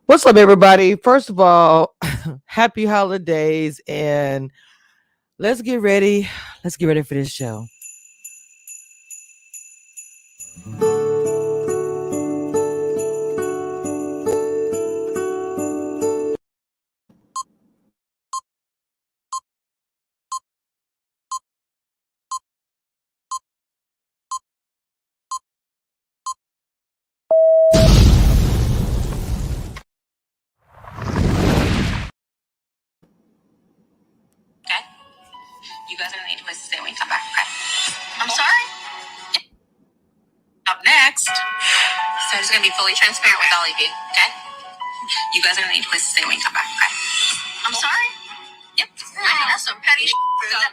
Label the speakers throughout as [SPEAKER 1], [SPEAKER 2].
[SPEAKER 1] What's up, everybody? First of all, happy holidays, and let's get ready. Let's get ready for this show.
[SPEAKER 2] Okay? You guys are gonna need to place to stay when you come back, okay? I'm sorry. Up next. So I'm just gonna be fully transparent with all of you, okay? You guys are gonna need to place to stay when you come back, okay? I'm sorry. Yep. I mean, that's some petty shit.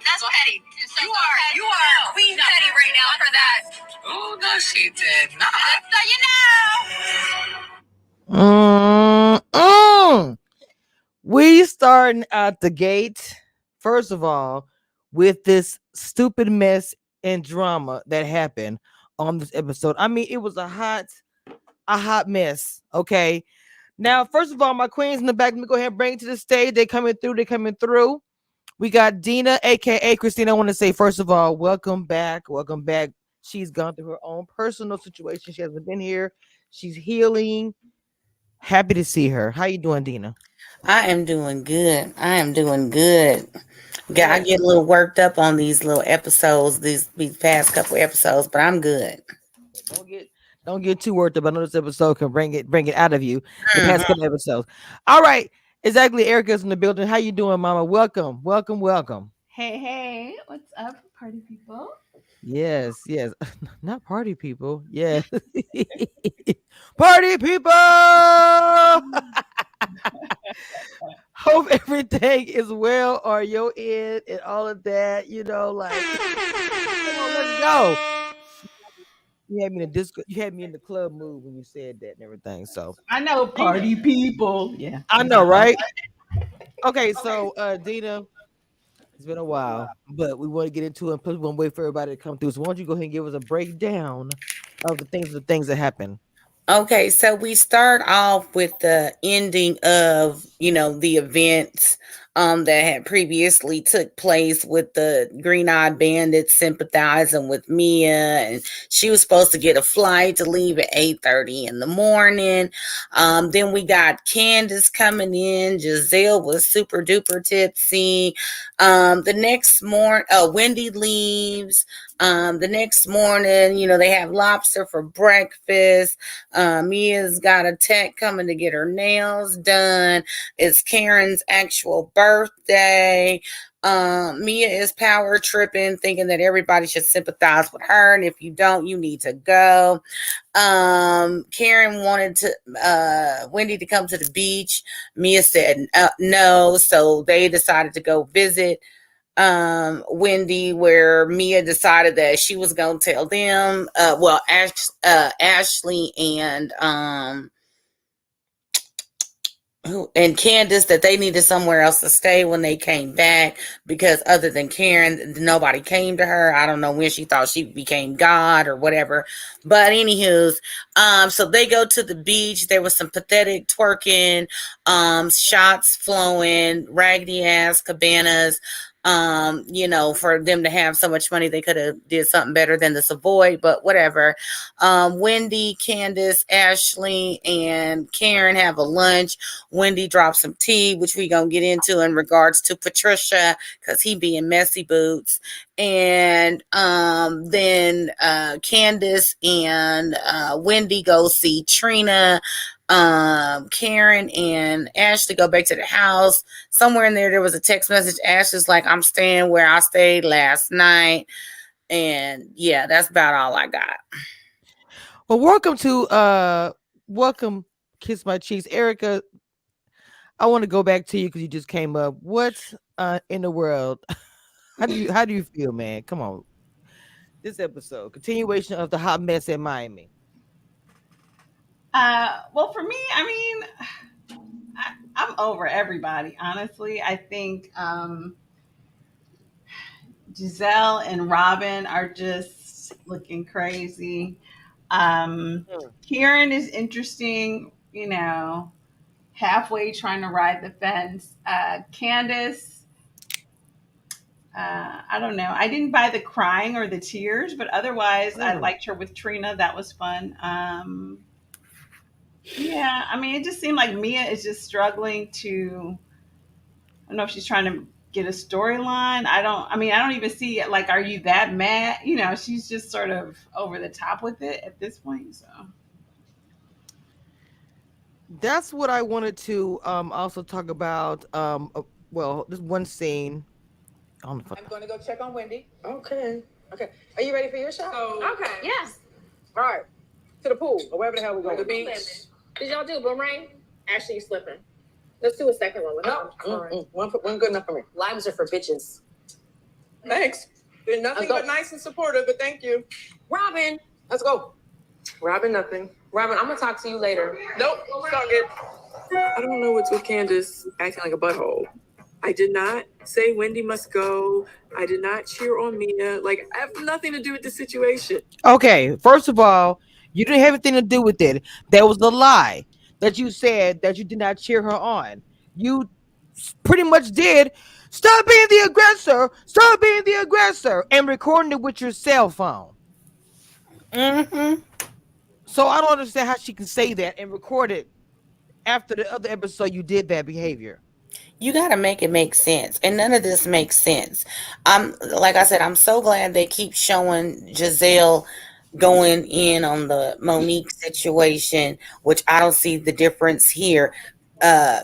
[SPEAKER 2] That's petty. You are Queen Petty right now for that. Oh no, she did not. Just so you know.
[SPEAKER 1] We starting out the gate. First of all, with this stupid mess and drama that happened on this episode. I mean, it was a hot mess. Okay. Now, first of all, my queens in the back, let me go ahead and bring it to the stage. They coming through. They coming through. We got Dina, aka Christina. I want to say, first of all, welcome back. Welcome back. She's gone through her own personal situation. She hasn't been here. She's healing. Happy to see her. How you doing, Dina?
[SPEAKER 3] I am doing good. I am doing good. Yeah, I get a little worked up on these little episodes, these past couple episodes, but I'm good.
[SPEAKER 1] Don't get too worked up. I know this episode can bring it out of you. The past
[SPEAKER 3] Mhm.
[SPEAKER 1] couple episodes. All right. Exactly. Erica's in the building. How you doing, Mama? Welcome. Welcome. Welcome.
[SPEAKER 4] Hey, what's up, party people?
[SPEAKER 1] Yes, yes. Not party people. Yeah. Party people. Hope everything is well on your end and all of that. Like, come on, let's go. You had me in the disco. You had me in the club mood when you said that and everything. So
[SPEAKER 4] I know party people. Yeah,
[SPEAKER 1] I know,
[SPEAKER 4] exactly.
[SPEAKER 1] right? Okay, so Dina, it's been a while, but we want to get into it. Plus, we want to wait for everybody to come through. So why don't you go ahead and give us a breakdown of the things that happen?
[SPEAKER 3] Okay, so we start off with the ending of, the events that had previously took place with the green-eyed bandit sympathizing with Mia, and she was supposed to get a flight to leave at 8:30 in the morning. Then we got Candace coming in. Giselle was super duper tipsy. The next morning, Wendy leaves. The next morning, they have lobster for breakfast. Mia's got a tech coming to get her nails done. It's Karen's actual birthday. Mia is power tripping, thinking that everybody should sympathize with her, and if you don't, you need to go. Karen wanted Wendy to come to the beach. Mia said no, so they decided to go visit Wendy, where Mia decided that she was going to tell them, Ashley and Candace, that they needed somewhere else to stay when they came back, because other than Karen, nobody came to her. I don't know when she thought she became God or whatever. But anywho's, so they go to the beach. There was some pathetic twerking, shots flowing, raggedy ass cabanas. For them to have so much money, they could have did something better than the Savoy, but whatever. Wendy, Candace, Ashley, and Karen have a lunch. Wendy drops some tea, which we gonna get into in regards to Patricia, because he being messy boots. And then Candace and Wendy go see Trina. Karen and Ashley go back to the house. Somewhere in there was a text message. Ashley's like, I'm staying where I stayed last night. And yeah, that's about all I got.
[SPEAKER 1] Well, welcome, Kiss My Cheeks, Erica. I want to go back to you because you just came up. What in the world? How do you feel, man? Come on, this episode continuation of the hot mess in Miami.
[SPEAKER 4] Well, for me, I mean, I'm over everybody. Honestly, I think Giselle and Robin are just looking crazy. Um,
[SPEAKER 1] Hmm.
[SPEAKER 4] Kieran is interesting. halfway trying to ride the fence. Candace, I don't know. I didn't buy the crying or the tears, but otherwise, I liked her with Trina. That was fun. Yeah, I mean, it just seemed like Mia is just struggling to. I don't know if she's trying to get a storyline. I don't even see it. Like, are you that mad? She's just sort of over the top with it at this point. So
[SPEAKER 1] That's what I wanted to also talk about. Well, this one scene.
[SPEAKER 2] I'm going to go check on Wendy. Okay. Are you ready for your show?
[SPEAKER 5] Okay.
[SPEAKER 2] Yes. All right. To the pool or wherever the hell we're going.
[SPEAKER 5] The beach. Did y'all do boomerang? Actually, you slipping. Let's do a second one with
[SPEAKER 2] No. One good enough for me.
[SPEAKER 5] Limes are for bitches.
[SPEAKER 2] Thanks. Been nothing but nice and supportive, but thank you.
[SPEAKER 5] Robin.
[SPEAKER 2] Let's go.
[SPEAKER 5] Robin, nothing. Robin, I'm gonna talk to you later.
[SPEAKER 2] Nope. It's all good.
[SPEAKER 6] I don't know what's with Candace acting like a butthole. I did not say Wendy must go. I did not cheer on Mia. Like, I have nothing to do with the situation.
[SPEAKER 1] Okay, first of all, you didn't have anything to do with it. That was the lie that you said that you did not cheer her on. You pretty much did. Stop being the aggressor. Stop being the aggressor, and recording it with your cell phone.
[SPEAKER 3] Mm-hmm.
[SPEAKER 1] So I don't understand how she can say that and record it after the other episode you did that behavior.
[SPEAKER 3] You got to make it make sense. And none of this makes sense. Like I said, I'm so glad they keep showing Giselle going in on the Monique situation, which I don't see the difference here.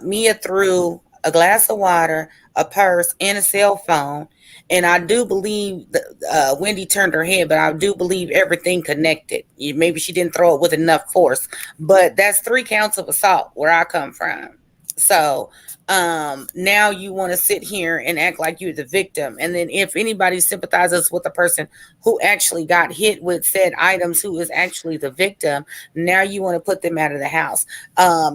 [SPEAKER 3] Mia threw a glass of water, a purse, and a cell phone. And I do believe that Wendy turned her head, but I do believe everything connected. Maybe she didn't throw it with enough force, but that's 3 counts of assault where I come from. So now you want to sit here and act like you're the victim. And then if anybody sympathizes with the person who actually got hit with said items, who is actually the victim, now you want to put them out of the house.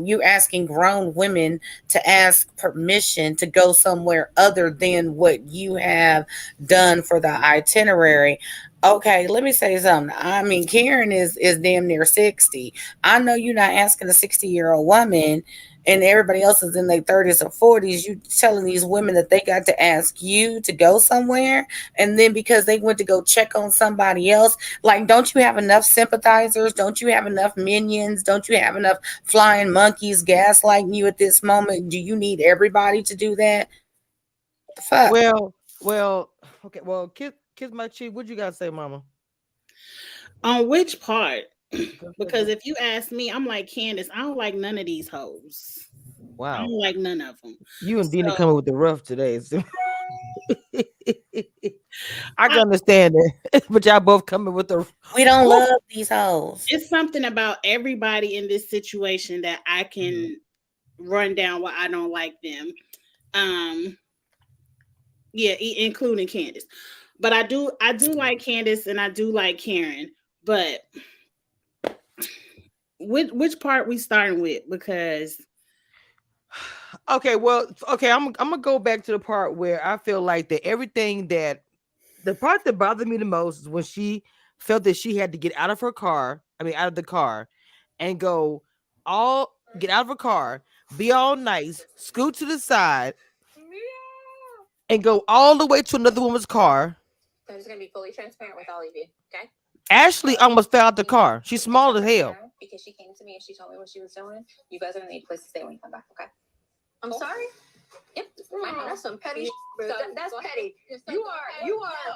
[SPEAKER 3] You're asking grown women to ask permission to go somewhere other than what you have done for the itinerary. Okay, let me say something. I mean, Karen is damn near 60. I know you're not asking a 60-year-old woman, and everybody else is in their 30s or 40s. You telling these women that they got to ask you to go somewhere, and then because they went to go check on somebody else, like, don't you have enough sympathizers? Don't you have enough minions? Don't you have enough flying monkeys gaslighting you at this moment? Do you need everybody to do that? What the fuck?
[SPEAKER 1] Well, okay. Well, kiss my cheek. What you gotta say, Mama?
[SPEAKER 7] On which part? Because if you ask me, I'm like Candace. I don't like none of these hoes. I
[SPEAKER 1] Wow,
[SPEAKER 7] don't like none of them.
[SPEAKER 1] you and Dina coming with the rough today. So I can understand it, but y'all both coming with the.
[SPEAKER 3] We don't love these hoes.
[SPEAKER 7] It's something about everybody in this situation that I can run down why I don't like them. Yeah, including Candace. But I do like Candace and I do like Karen. But which part we starting with? Because
[SPEAKER 1] Okay, well, okay, I'm gonna go back to the part where I feel like that everything that the part that bothered me the most is when she felt that she had to get out of her car, out of the car, and get out of her car, be all nice, scoot to the side, and go all the way to another woman's car.
[SPEAKER 5] I'm just gonna be fully transparent with all of you, okay?
[SPEAKER 1] Ashley almost fell out the car. She's small as hell.
[SPEAKER 5] Because she came to me and she told me what she was doing. You guys are gonna need a place to stay when you come back, okay? I'm sorry. Yep. I know that's some petty. That's petty. You are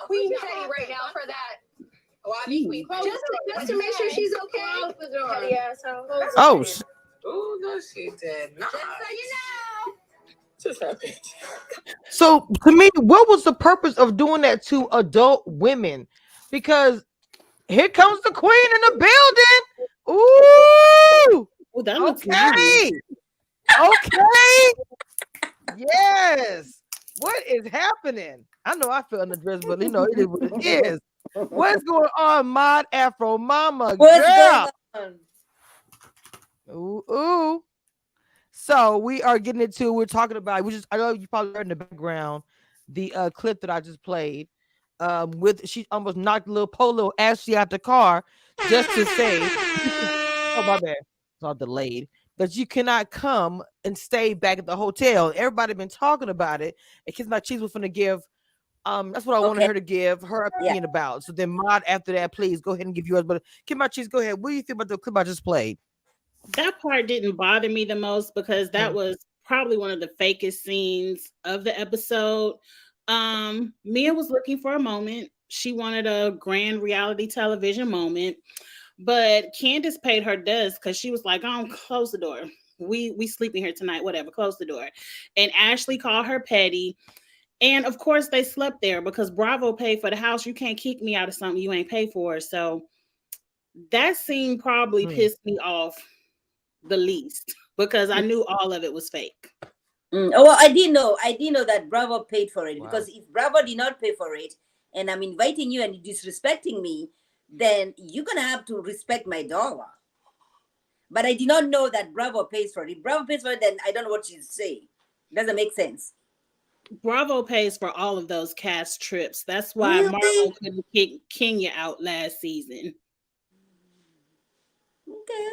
[SPEAKER 5] queen petty right now for that.
[SPEAKER 2] Oh, I be queen.
[SPEAKER 5] Just to make sure she's okay. Petty asshole.
[SPEAKER 6] Oh, no, she did not.
[SPEAKER 5] Just so you know.
[SPEAKER 6] Just happened.
[SPEAKER 1] So to me, what was the purpose of doing that to adult women? Because here comes the queen in the building. Ooh,
[SPEAKER 7] that looks
[SPEAKER 1] okay.
[SPEAKER 7] nice.
[SPEAKER 1] Okay. Yes. What is happening? I know I feel underdressed, but it is what it is. What's going on, Mod Afro Mama? Girl. Ooh. So we are getting into. We're talking about. I know you probably heard in the background the clip that I just played. She almost knocked little Polo Ashley out the car just to say, "Oh my bad, it's all delayed." that you cannot come and stay back at the hotel. Everybody been talking about it, and Kiss My Cheese was gonna give. That's what I wanted
[SPEAKER 2] Okay.
[SPEAKER 1] her to give her
[SPEAKER 2] Yeah.
[SPEAKER 1] opinion about. So then, Mod, after that, please go ahead and give yours. But Kiss My Cheese, go ahead. What do you think about the clip I just played?
[SPEAKER 7] That part didn't bother me the most because that was probably one of the fakest scenes of the episode. Mia was looking for a moment. She wanted a grand reality television moment, but Candace paid her dust because she was like, "Oh, close the door. We sleeping here tonight. Whatever, close the door." And Ashley called her petty. And of course, they slept there because Bravo paid for the house. You can't kick me out of something you ain't paid for. So that scene probably pissed me off the least because I knew all of it was fake.
[SPEAKER 2] Oh, well, I didn't know that Bravo paid for it.
[SPEAKER 1] Wow.
[SPEAKER 2] Because if Bravo did not pay for it, and I'm inviting you and you're disrespecting me, then you're gonna have to respect my dollar. But I did not know that Bravo pays for it. If Bravo pays for it, then I don't know what she's saying. Doesn't make sense.
[SPEAKER 7] Bravo pays for all of those cast trips. That's why
[SPEAKER 2] Really?
[SPEAKER 7] Marlo couldn't kick Kenya out last season.
[SPEAKER 2] Okay.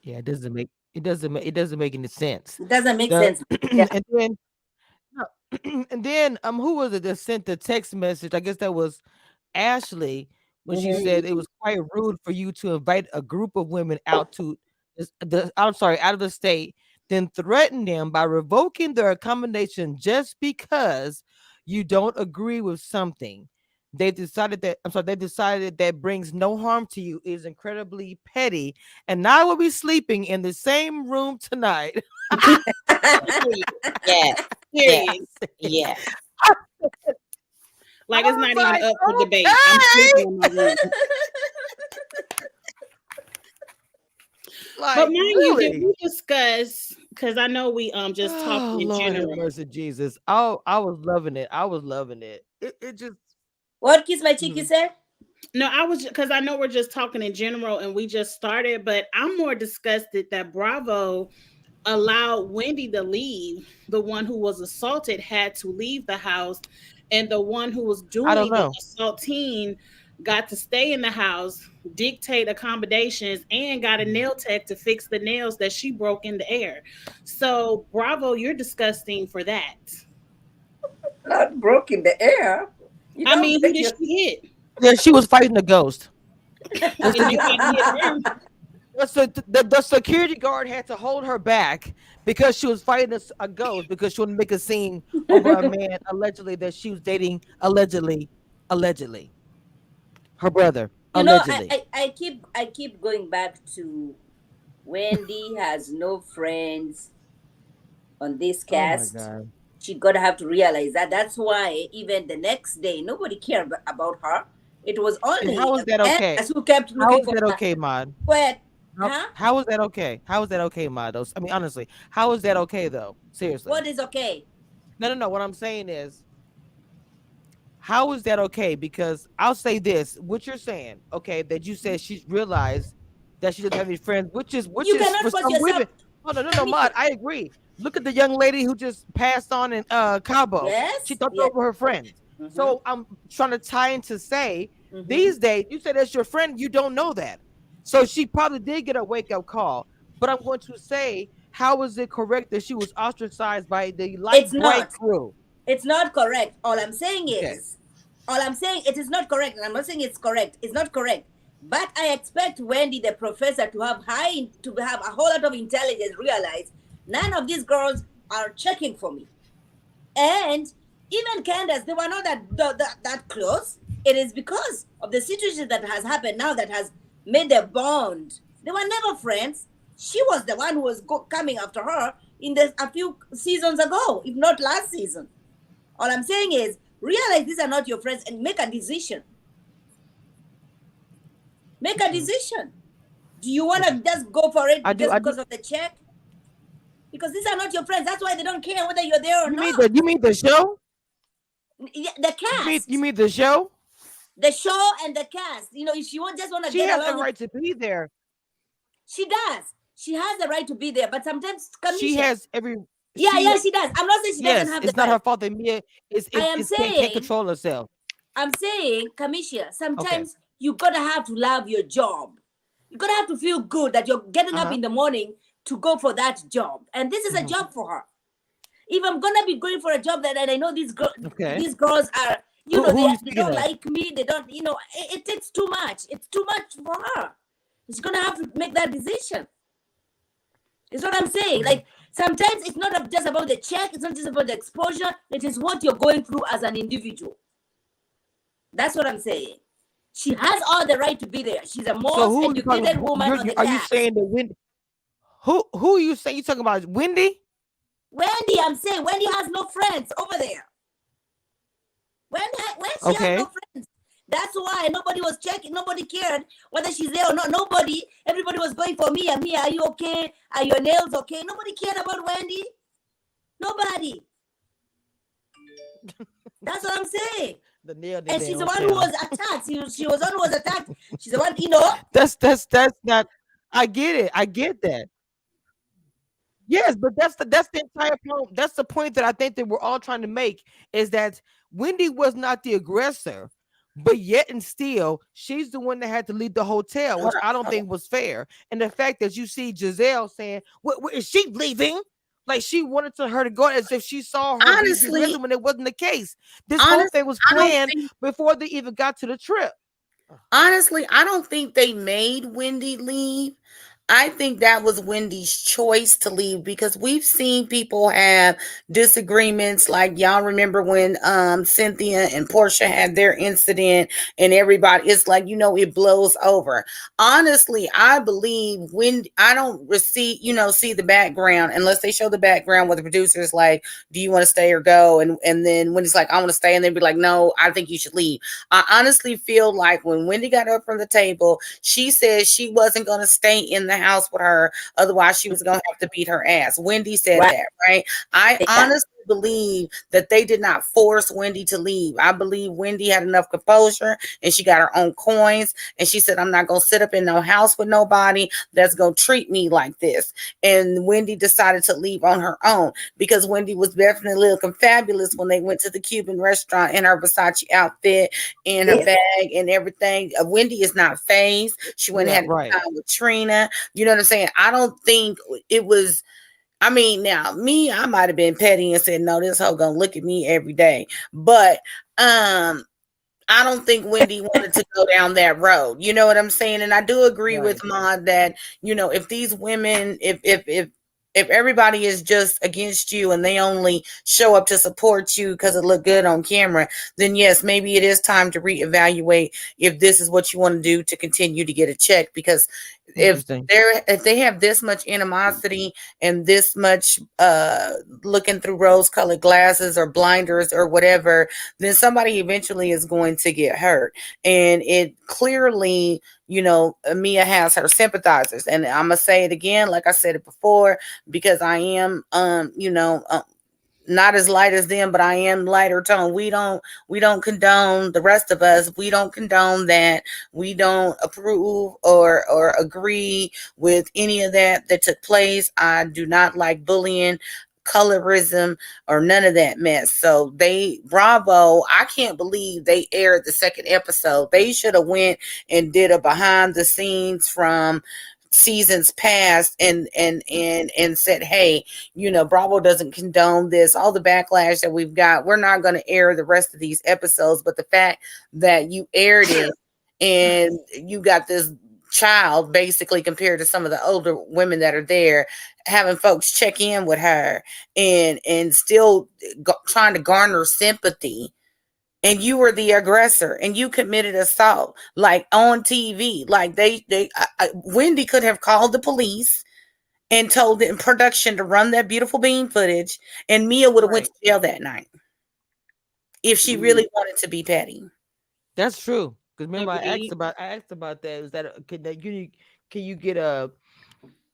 [SPEAKER 1] Yeah, it doesn't make any sense.
[SPEAKER 2] It doesn't make
[SPEAKER 1] The-
[SPEAKER 2] sense. Yeah.
[SPEAKER 1] And then and then who was it that sent the text message? I guess that was Ashley when she said it was quite rude for you to invite a group of women out to out of the state, then threaten them by revoking their accommodation just because you don't agree with something. They decided that brings no harm to you is incredibly petty, and now we'll be sleeping in the same room tonight.
[SPEAKER 3] Yes.
[SPEAKER 7] Period.
[SPEAKER 3] Yes.
[SPEAKER 7] Like
[SPEAKER 1] I
[SPEAKER 7] it's
[SPEAKER 1] was
[SPEAKER 7] not
[SPEAKER 1] like,
[SPEAKER 7] even up for debate. I'm sleeping in my room.
[SPEAKER 1] Like,
[SPEAKER 7] But mind you, did
[SPEAKER 1] really?
[SPEAKER 7] we discuss? Because I know we just
[SPEAKER 1] Oh,
[SPEAKER 7] talked in
[SPEAKER 1] Lord have
[SPEAKER 7] general.
[SPEAKER 1] mercy, Jesus. Oh, I was loving it. I was loving it. It just
[SPEAKER 2] What Kiss My Cheek you said?
[SPEAKER 7] No, I was because I know we're just talking in general and we just started, but I'm more disgusted that Bravo allowed Wendy to leave. The one who was assaulted had to leave the house, and the one who was
[SPEAKER 1] I don't
[SPEAKER 7] doing
[SPEAKER 1] know.
[SPEAKER 7] the assaulting got to stay in the house, dictate accommodations, and got a nail tech to fix the nails that she broke in the air. So, Bravo, you're disgusting for that.
[SPEAKER 2] Not broke in the air. You
[SPEAKER 7] I
[SPEAKER 2] don't
[SPEAKER 7] mean, who
[SPEAKER 2] break
[SPEAKER 7] did
[SPEAKER 2] your-
[SPEAKER 7] she hit?
[SPEAKER 1] Yeah, she was fighting a ghost.
[SPEAKER 7] And you can't hit them.
[SPEAKER 1] The security guard had to hold her back because she was fighting a ghost because she wanted to make a scene over a man allegedly that she was dating allegedly her brother
[SPEAKER 2] You know,
[SPEAKER 1] allegedly.
[SPEAKER 2] I keep going back to Wendy has no friends on this
[SPEAKER 1] Oh my
[SPEAKER 2] cast.
[SPEAKER 1] God.
[SPEAKER 2] She gotta have to realize that. That's why even the next day nobody cared about her. It was only
[SPEAKER 1] And how is that okay?
[SPEAKER 2] Amanda who kept
[SPEAKER 1] How
[SPEAKER 2] looking
[SPEAKER 1] is
[SPEAKER 2] for
[SPEAKER 1] that
[SPEAKER 2] her.
[SPEAKER 1] okay, Mod?
[SPEAKER 2] But
[SPEAKER 1] How is that okay? How is that okay, Mod? I mean, honestly, how is that okay though? Seriously.
[SPEAKER 2] what is okay?
[SPEAKER 1] No. What I'm saying is, how is that okay? Because I'll say this: what you're saying, okay, that you said she's realized that she doesn't have any friends, which is
[SPEAKER 2] You cannot
[SPEAKER 1] for
[SPEAKER 2] force
[SPEAKER 1] some
[SPEAKER 2] yourself.
[SPEAKER 1] women. Oh no, Mod, I agree. Look at the young lady who just passed on in Cabo.
[SPEAKER 2] Yes.
[SPEAKER 1] She thought
[SPEAKER 2] Yes.
[SPEAKER 1] they were her friends.
[SPEAKER 2] Mhm.
[SPEAKER 1] So I'm trying to tie into say
[SPEAKER 2] Mhm.
[SPEAKER 1] these days, you said that's your friend, you don't know that. So she probably did get a wake up call. But I'm going to say, how is it correct that she was ostracized by the light
[SPEAKER 2] It's
[SPEAKER 1] bright
[SPEAKER 2] not.
[SPEAKER 1] crew?
[SPEAKER 2] It's not correct. All I'm saying
[SPEAKER 1] Okay.
[SPEAKER 2] is, it is not correct, and I'm not saying it's correct. It's not correct. But I expect Wendy, the professor, to have a whole lot of intelligence. Realize none of these girls are checking for me, and even Candace, they were not that close. It is because of the situation that has happened now that has made a bond. They were never friends. She was the one who was coming after her a few seasons ago, if not last season. All I'm saying is, realize these are not your friends and make a decision. Make a decision. Do you want to just go for it because of the check? Because these are not your friends. That's why they don't care whether you're there or not.
[SPEAKER 1] You mean the show?
[SPEAKER 2] Yeah, the cast.
[SPEAKER 1] You mean the show?
[SPEAKER 2] The show and the cast. You know, if she just want to
[SPEAKER 1] She
[SPEAKER 2] get
[SPEAKER 1] has
[SPEAKER 2] along,
[SPEAKER 1] the right to be there.
[SPEAKER 2] She does. She has the right to be there, but sometimes
[SPEAKER 1] She has every.
[SPEAKER 2] Yeah, she does. I'm not saying she doesn't have the
[SPEAKER 1] it's not
[SPEAKER 2] right.
[SPEAKER 1] her fault that Mia can't control herself.
[SPEAKER 2] I'm saying, Kamisha, sometimes you gotta have to love your job. You gotta have to feel good that you're getting up in the morning
[SPEAKER 8] to go for that job, and this is a job for her. If I'm gonna be going for a job that I know these girls are, they don't like me, they don't, it takes too much. It's too much for her. She's gonna have to make that decision. Is what I'm saying. Like sometimes it's not just about the check, it's not just about the exposure, it is what you're going through as an individual. That's what I'm saying. She has all the right to be there. She's a most educated woman on the cast.
[SPEAKER 1] Are you saying that Wendy? Who are you saying? You talking about Wendy?
[SPEAKER 8] Wendy, I'm saying Wendy has no friends over there. When she has no friends. That's why nobody was checking, nobody cared whether she's there or not. Nobody, everybody was going for Mia. Mia, are you okay? Are your nails okay? Nobody cared about Wendy. Nobody. That's what I'm saying. And she's the one who was attacked. She was the one who was attacked. She's the one,
[SPEAKER 1] That's not. I get it. I get that. Yes, but that's the entire point. That's the point that I think that we're all trying to make, is that Wendy was not the aggressor, but yet and still, she's the one that had to leave the hotel, which I don't think was fair. And the fact that you see Giselle saying, "What is she leaving?" Like she wanted her to go, as if she saw her
[SPEAKER 3] Honestly,
[SPEAKER 1] when it wasn't the case. This whole thing was planned before they even got to the trip.
[SPEAKER 3] Honestly, I don't think they made Wendy leave. I think that was Wendy's choice to leave, because we've seen people have disagreements. Like y'all remember when Cynthia and Portia had their incident, and everybody, it's like, it blows over. Honestly, I believe I don't see the background unless they show the background where the producer's like, do you want to stay or go? And then Wendy's like, I want to stay. And they'd be like, no, I think you should leave. I honestly feel like when Wendy got up from the table, she said she wasn't going to stay in the house with her, otherwise she was gonna have to beat her ass. Wendy said that, right? I honestly believe that they did not force Wendy to leave. I believe Wendy had enough composure and she got her own coins, and she said, I'm not gonna sit up in no house with nobody that's gonna treat me like this. And Wendy decided to leave on her own, because Wendy was definitely looking fabulous when they went to the Cuban restaurant in her Versace outfit and her bag and everything. Wendy is not phased. She went and had time with Trina. You know what I'm saying? I don't think it was. I mean, now me, I might have been petty and said, no, this hoe gonna look at me every day. But I don't think Wendy wanted to go down that road. You know what I'm saying? And I do agree with Maud that, if these women, if everybody is just against you and they only show up to support you because it looked good on camera, then yes, maybe it is time to reevaluate if this is what you want to do to continue to get a check. Because if they have this much animosity and this much looking through rose-colored glasses or blinders or whatever, then somebody eventually is going to get hurt. And it clearly, Mia has her sympathizers. And I'm gonna say it again, like I said it before, because I am not as light as them, but I am lighter tone. We don't condone, the rest of us, we don't condone that. We don't approve or agree with any of that took place. I do not like bullying, colorism, or none of that mess. So Bravo, I can't believe they aired the second episode. They should have went and did a behind the scenes from seasons past and said, hey, Bravo doesn't condone this. All the backlash that we've got, we're not going to air the rest of these episodes. But the fact that you aired it and you got this child, basically, compared to some of the older women that are there, having folks check in with her and still trying to garner sympathy, and you were the aggressor and you committed assault, like on TV. Like Wendy could have called the police and told the production to run that beautiful bean footage, and Mia would have went to jail that night if she really wanted to be petty.
[SPEAKER 1] That's true. Because remember, I asked about that. Is that can you get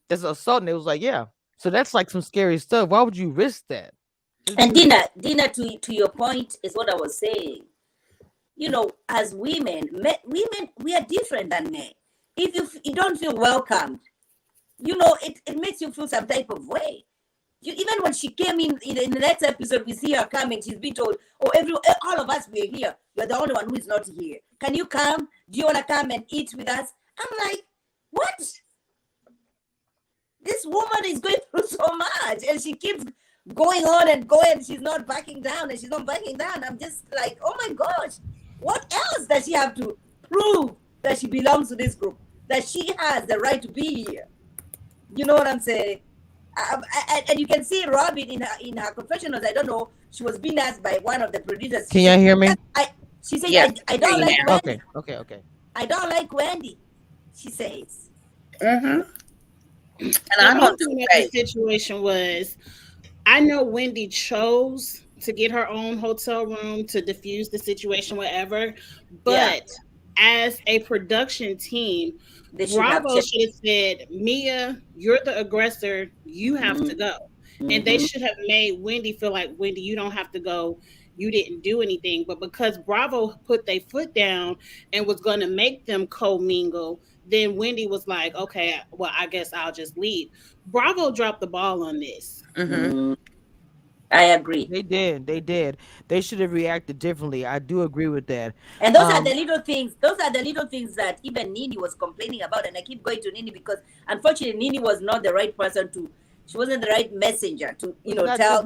[SPEAKER 1] there's an assault? And it was like, yeah. So that's like some scary stuff. Why would you risk that?
[SPEAKER 8] And Dina, to your point, is what I was saying. As women, we are different than men. If you don't feel welcomed, it makes you feel some type of way. Even when she came in the next episode, we see her coming. She's been told, all of us, we're here. You're the only one who is not here. Can you come? Do you want to come and eat with us? I'm like, what? This woman is going through so much, and she keeps going on and going. She's not backing down, and she's not backing down. I'm just like, oh my gosh, what else does she have to prove that she belongs to this group? That she has the right to be here? You know what I'm saying? And you can see Robin in her confessionals. I don't know. She was being asked by one of the producers.
[SPEAKER 1] Can y'all hear me?
[SPEAKER 8] She said,
[SPEAKER 3] Yeah,
[SPEAKER 8] I don't like Wendy.
[SPEAKER 1] Okay.
[SPEAKER 8] I don't like Wendy, she says.
[SPEAKER 3] Mm-hmm. And
[SPEAKER 7] I don't think that the situation was, I know Wendy chose to get her own hotel room to diffuse the situation, whatever. But as a production team, Bravo should have said, Mia, you're the aggressor. You have to go. And they should have made Wendy feel like, Wendy, you don't have to go. You didn't do anything. But because Bravo put their foot down and was going to make them co-mingle, then Wendy was like, okay, well, I guess I'll just leave. Bravo dropped the ball on this.
[SPEAKER 8] I agree.
[SPEAKER 1] They did. They should have reacted differently. I do agree with that.
[SPEAKER 8] And those are the little things. Those are the little things that even Nini was complaining about. And I keep going to Nini because unfortunately Nini was not the right person to. She wasn't the right messenger to,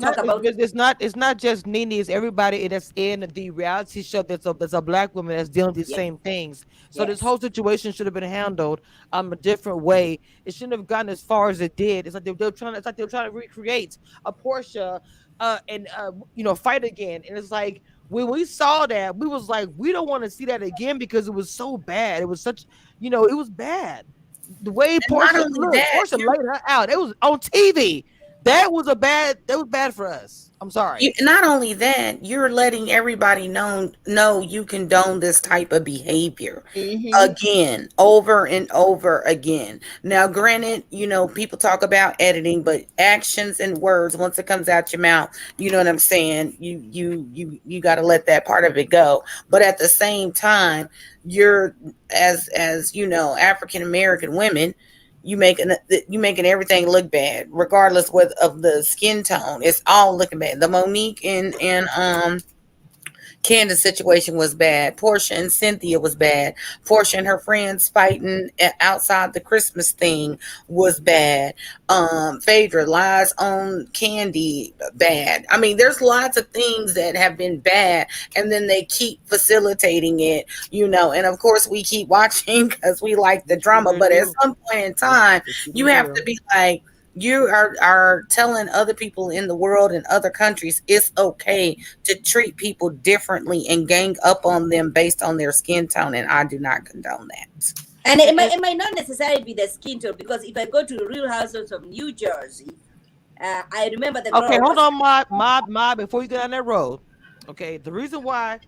[SPEAKER 8] talk about.
[SPEAKER 1] It's not just Nene. It's everybody that's in the reality show. That's a black woman that's dealing with these same things. So this whole situation should have been handled a different way. It shouldn't have gotten as far as it did. It's like they were trying to recreate a Portia, and fight again. And it's like when we saw that, we was like, we don't want to see that again because it was so bad. It was such, it was bad. The way Portia laid her out, it was on TV. That was bad for us. I'm sorry.
[SPEAKER 3] Not only that, you're letting everybody know you condone this type of behavior again, over and over again. Now, granted, people talk about editing, but actions and words, once it comes out your mouth, you know what I'm saying? You got to let that part of it go. But at the same time, you're as African American women, you making everything look bad, regardless of the skin tone. It's all looking bad. The Monique and Candace situation was bad. Portia and Cynthia was bad. Portia and her friends fighting outside the Christmas thing was bad. Phaedra lies on Candy, bad. I mean, there's lots of things that have been bad, and then they keep facilitating it, and of course we keep watching because we like the drama, but at some point in time, you have to be like, you are telling other people in the world and other countries it's okay to treat people differently and gang up on them based on their skin tone, and I do not condone that.
[SPEAKER 8] And it might not necessarily be the skin tone, because if I go to the Real Housewives of New Jersey, I remember the girl.
[SPEAKER 1] Okay, hold on, Ma, before you get on that road. Okay, the reason why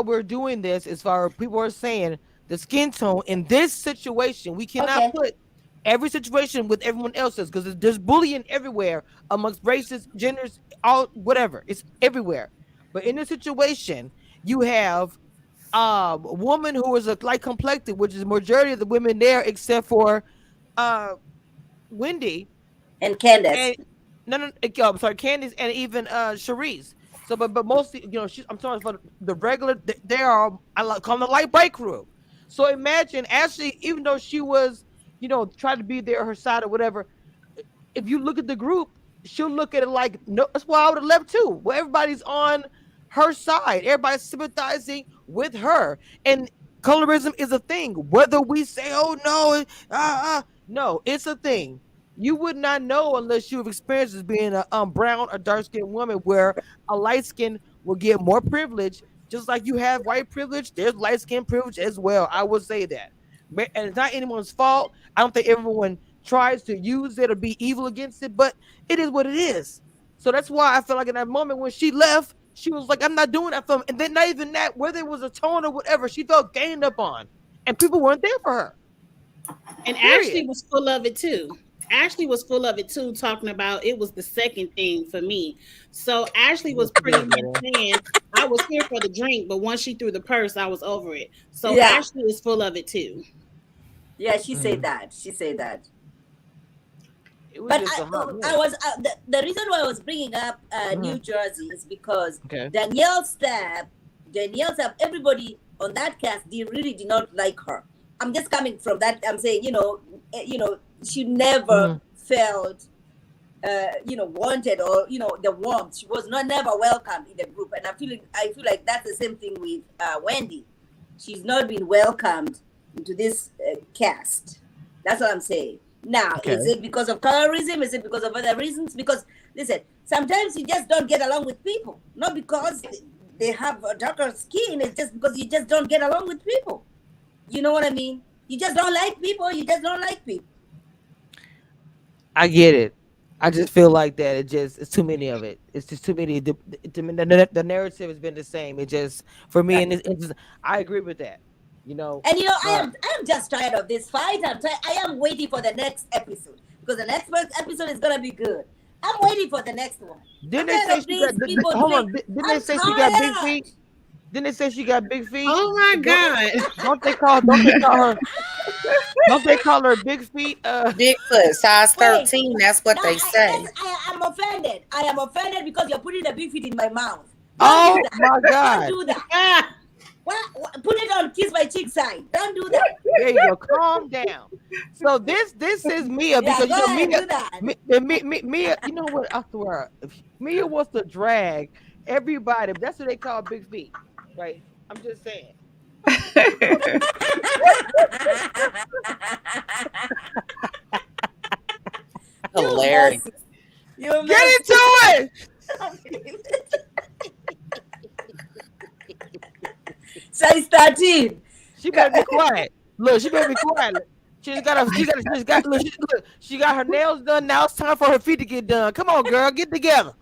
[SPEAKER 1] we're doing this is for people are saying the skin tone in this situation. We cannot put every situation with everyone else's, because there's bullying everywhere amongst races, genders, all whatever. It's everywhere. But in this situation, you have a woman who is light complected, which is the majority of the women there, except for Wendy
[SPEAKER 8] and Candace.
[SPEAKER 1] I'm sorry, Candace and even Charisse. So, but mostly, I'm talking about the regular. They are, I call them the light bike crew. So imagine Ashley, even though she was, try to be there her side or whatever. If you look at the group, she'll look at it like, no, that's why I would have left too. Well, everybody's on her side. Everybody's sympathizing with her. And colorism is a thing. Whether we say, oh no, no, it's a thing. You would not know unless you've experienced as being a brown or dark-skinned woman, where a light skin will get more privilege. Just like you have white privilege, there's light skin privilege as well. I would say that. And it's not anyone's fault. I don't think everyone tries to use it or be evil against it, but it is what it is. So that's why I feel like in that moment when she left, she was like, I'm not doing that for him. And then not even that, whether it was a tone or whatever, she felt gained up on. And people weren't there for her.
[SPEAKER 7] And Ashley was full of it too. Ashley was full of it too, talking about it was the second thing for me. So Ashley was pretty much saying, I was here for the drink, but once she threw the purse, I was over it. So Ashley is full of it too.
[SPEAKER 8] Yeah, she said that. But I was the reason why I was bringing up New Jersey is because Danielle Stapp, everybody on that cast, they really did not like her. I'm just coming from that. I'm saying, she never felt wanted, or the warmth. She was never welcome in the group, and I feel like that's the same thing with Wendy. She's not been welcomed into this cast. That's what I'm saying. Now, is it because of colorism? Is it because of other reasons? Because listen, sometimes you just don't get along with people, not because they have a darker skin. It's just because you just don't get along with people. You know what I mean? You just don't like people. You just don't like people.
[SPEAKER 1] I get it. I just feel like that it's too many of it. It's just too many. The narrative has been the same. It just, for me, and I agree with that.
[SPEAKER 8] And I am just tired of this fight. I am waiting for the next episode, because the next episode is gonna be good. I'm waiting for the next one.
[SPEAKER 1] Didn't they say she got? Hold on. Didn't they say she got big feet? Didn't they say she got big feet?
[SPEAKER 7] Oh my God!
[SPEAKER 1] Don't they call her big feet?
[SPEAKER 3] Bigfoot, size 13. That's what they say.
[SPEAKER 8] I am offended. I am offended because you're putting the big feet in my mouth.
[SPEAKER 1] Oh my God!
[SPEAKER 8] Don't do that. Put it on Kiss My Cheek side. Don't do that.
[SPEAKER 1] There you go. Calm down. So this is Mia, because Mia. You know what? I swear, Mia wants to drag everybody. That's what they call big feet, right? I'm just saying.
[SPEAKER 3] Hilarious.
[SPEAKER 1] Get into it.
[SPEAKER 8] Size 13.
[SPEAKER 1] She better be quiet. Look, she better be quiet. She got her nails done. Now it's time for her feet to get done. Come on, girl, get together.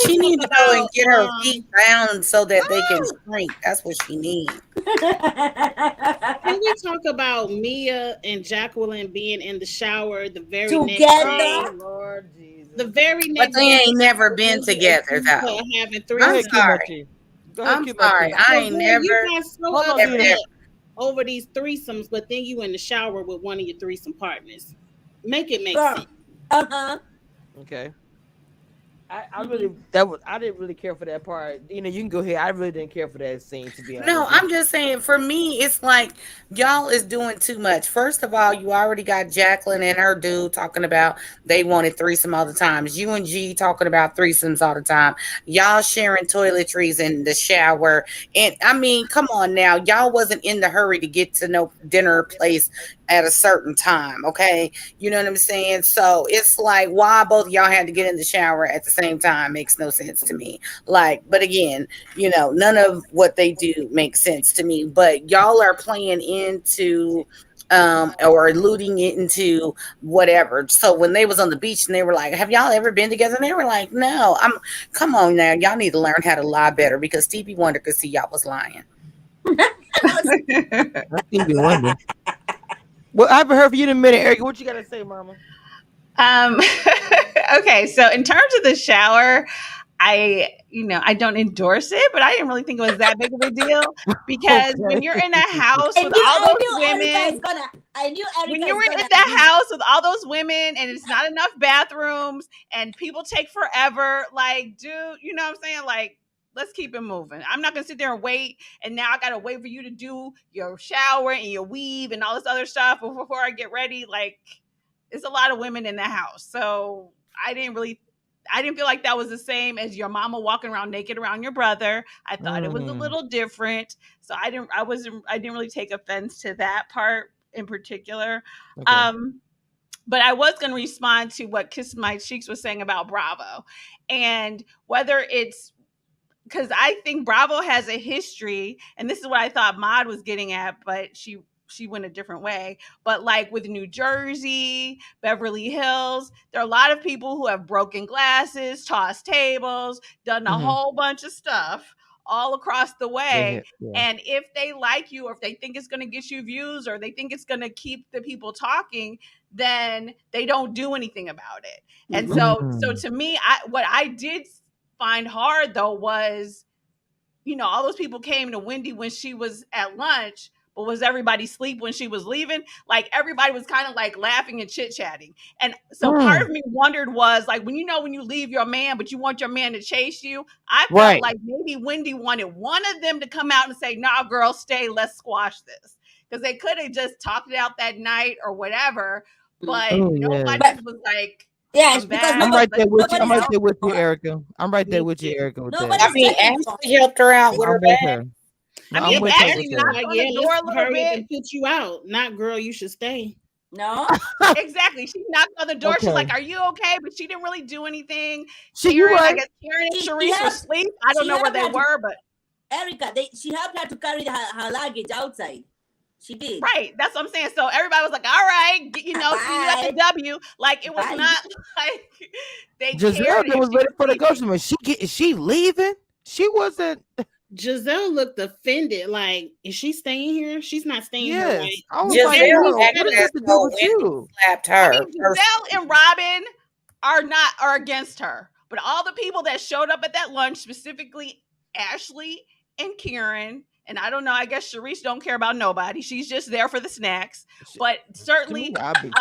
[SPEAKER 3] She needs to go and get her feet bound so that they can shrink. That's what she needs.
[SPEAKER 7] Can we talk about Mia and Jacqueline being in the shower the very next day?
[SPEAKER 1] Lord Jesus.
[SPEAKER 7] The very next
[SPEAKER 3] But they ain't never been together, though. I'm sorry. I ain't never.
[SPEAKER 7] You guys so upset over these threesomes, but then you in the shower with one of your threesome partners. Make it make sense.
[SPEAKER 1] Okay. I didn't really care for that part. You can go ahead. I really didn't care for that scene, to be honest.
[SPEAKER 3] No, I'm just saying, for me, it's like y'all is doing too much. First of all, you already got Jacqueline and her dude talking about they wanted threesome all the time. You and G talking about threesomes all the time. Y'all sharing toiletries in the shower. And I mean, come on now. Y'all wasn't in the hurry to get to no dinner place at a certain time, okay? You know what I'm saying? So it's like, why both of y'all had to get in the shower at the same time makes no sense to me. Like, but again, none of what they do makes sense to me. But y'all are playing into or alluding into whatever. So when they was on the beach and they were like, have y'all ever been together? And they were like, no. Come on now. Y'all need to learn how to lie better, because Stevie Wonder could see y'all was lying.
[SPEAKER 1] Stevie Wonder. Well, I haven't heard from you in a minute, Erica. What you got to say, Mama?
[SPEAKER 4] Okay, so in terms of the shower, I don't endorse it, but I didn't really think it was that big of a deal, because when you're in a house with all those women, when you're in the house with all those women and it's not enough bathrooms and people take forever, like, dude, you know what I'm saying? Like, let's keep it moving. I'm not going to sit there and wait. And now I got to wait for you to do your shower and your weave and all this other stuff before I get ready. Like, it's a lot of women in the house. So I didn't feel like that was the same as your mama walking around naked around your brother. I thought it was a little different. So I didn't really take offense to that part in particular. Okay. But I was going to respond to what Kiss My Cheeks was saying about Bravo, and whether it's, because I think Bravo has a history, and this is what I thought Maude was getting at, but she went a different way. But like with New Jersey, Beverly Hills, there are a lot of people who have broken glasses, tossed tables, done a whole bunch of stuff all across the way. Yeah. And if they like you, or if they think it's going to get you views, or they think it's going to keep the people talking, then they don't do anything about it. And so to me, what I did find hard though was, all those people came to Wendy when she was at lunch, but was everybody asleep when she was leaving? Like, everybody was kind of like laughing and chit-chatting. And so part of me wondered was like, when you leave your man, but you want your man to chase you, I felt like maybe Wendy wanted one of them to come out and say, nah, girl, stay, let's squash this. because they could have just talked it out that night or whatever. But
[SPEAKER 1] Oh,
[SPEAKER 4] nobody was like,
[SPEAKER 8] yes, because
[SPEAKER 1] I'm right there with you. I'm right
[SPEAKER 8] nobody's
[SPEAKER 1] there with you, Erica. I'm right there with you, Erica. With that.
[SPEAKER 3] I mean, Ashley helped her out with
[SPEAKER 1] I'm
[SPEAKER 3] her
[SPEAKER 1] with
[SPEAKER 3] bag.
[SPEAKER 1] her. No,
[SPEAKER 7] I mean,
[SPEAKER 1] I'm with her.
[SPEAKER 7] Ashley
[SPEAKER 1] With
[SPEAKER 7] was
[SPEAKER 1] her.
[SPEAKER 7] like,
[SPEAKER 4] on the
[SPEAKER 7] yeah,
[SPEAKER 4] door
[SPEAKER 7] let's
[SPEAKER 4] a little
[SPEAKER 7] hurry up
[SPEAKER 4] bit.
[SPEAKER 7] and put you out. Not, girl, you should stay.
[SPEAKER 8] No,
[SPEAKER 4] Exactly. She knocked on the door. She's
[SPEAKER 1] Okay.
[SPEAKER 4] like, "Are you okay?" But she didn't really do anything.
[SPEAKER 1] You
[SPEAKER 4] Karen, I
[SPEAKER 1] right.
[SPEAKER 4] guess Karen and
[SPEAKER 8] She
[SPEAKER 4] Sharice were
[SPEAKER 8] helped-
[SPEAKER 4] asleep. I don't
[SPEAKER 8] she
[SPEAKER 4] know where
[SPEAKER 8] helped
[SPEAKER 4] they
[SPEAKER 8] her to-
[SPEAKER 4] were, but
[SPEAKER 8] Erica, she helped her to carry her luggage outside. She did.
[SPEAKER 4] right. That's what I'm saying. So everybody was like, "All right, see you at the W." Like it was
[SPEAKER 8] Bye.
[SPEAKER 4] not like they
[SPEAKER 1] Giselle
[SPEAKER 4] cared. if
[SPEAKER 1] was
[SPEAKER 4] she
[SPEAKER 1] ready for the
[SPEAKER 4] leaving.
[SPEAKER 1] ghost. Is she leaving? She wasn't.
[SPEAKER 7] Giselle looked offended. Like, is she staying here? She's not staying here,
[SPEAKER 1] Yes.
[SPEAKER 7] right?
[SPEAKER 1] I was
[SPEAKER 3] Giselle
[SPEAKER 1] like, girl,
[SPEAKER 3] acted
[SPEAKER 1] what
[SPEAKER 3] as
[SPEAKER 1] does it do
[SPEAKER 3] though
[SPEAKER 1] with
[SPEAKER 3] Wendy
[SPEAKER 1] you?
[SPEAKER 3] slapped
[SPEAKER 4] I
[SPEAKER 3] her.
[SPEAKER 4] mean, Giselle and Robin are against her, but all the people that showed up at that lunch, specifically Ashley and Karen, and I don't know, I guess Sharice don't care about nobody. She's just there for the snacks. But certainly Ashley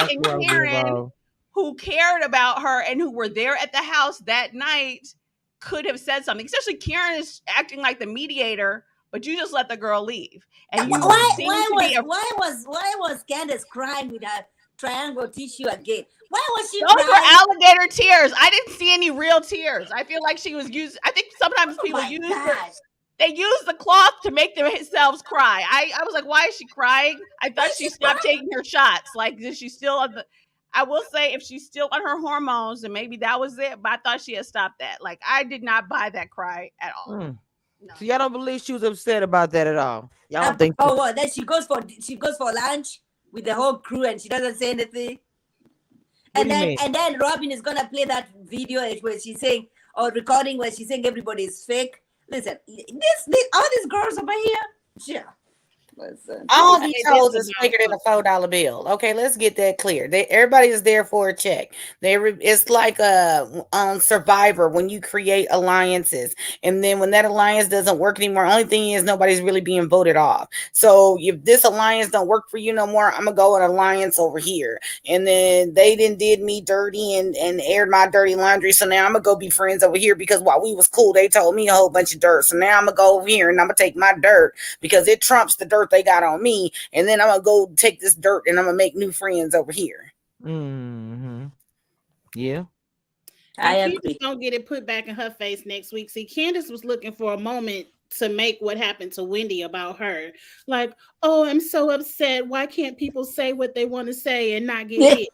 [SPEAKER 4] and Karen, who cared about her and who were there at the house that night, could have said something. Especially Karen is acting like the mediator, but you just let the girl leave. And you
[SPEAKER 8] why was Candace crying with her triangle tissue again? Why was she
[SPEAKER 4] Those
[SPEAKER 8] crying?
[SPEAKER 4] were alligator tears. I didn't see any real tears. I feel like she was used. I think sometimes people they use the cloth to make themselves cry. I was like, why is she crying? I thought she stopped taking her shots. Like, is she still on the? I will say, if she's still on her hormones, and maybe that was it. But I thought she had stopped that. Like, I did not buy that cry at all.
[SPEAKER 1] No. So y'all don't believe she was upset about that at all? Y'all don't think?
[SPEAKER 8] Oh, what? Then she goes for lunch with the whole crew, and she doesn't say anything. And then Robin is gonna play that video where she's saying, or recording where she's saying everybody is fake. Listen, all these girls over here, yeah. Listen.
[SPEAKER 3] All these hoes is bigger than a $4 bill. Okay, let's get that clear. Everybody is there for a check. It's like on Survivor when you create alliances, and then when that alliance doesn't work anymore, only thing is nobody's really being voted off. So if this alliance don't work for you no more, I'm gonna go an alliance over here, and then they did me dirty and aired my dirty laundry. So now I'm gonna go be friends over here because while we was cool, they told me a whole bunch of dirt. So now I'm gonna go over here and I'm gonna take my dirt because it trumps the dirt they got on me, and then I'm gonna go take this dirt and I'm gonna make new friends over here.
[SPEAKER 1] Mm-hmm. Yeah,
[SPEAKER 7] I agree. Don't get it put back in her face next week. See, Candace was looking for a moment to make what happened to Wendy about her. Like, oh, I'm so upset. Why can't people say what they want to say and not get hit?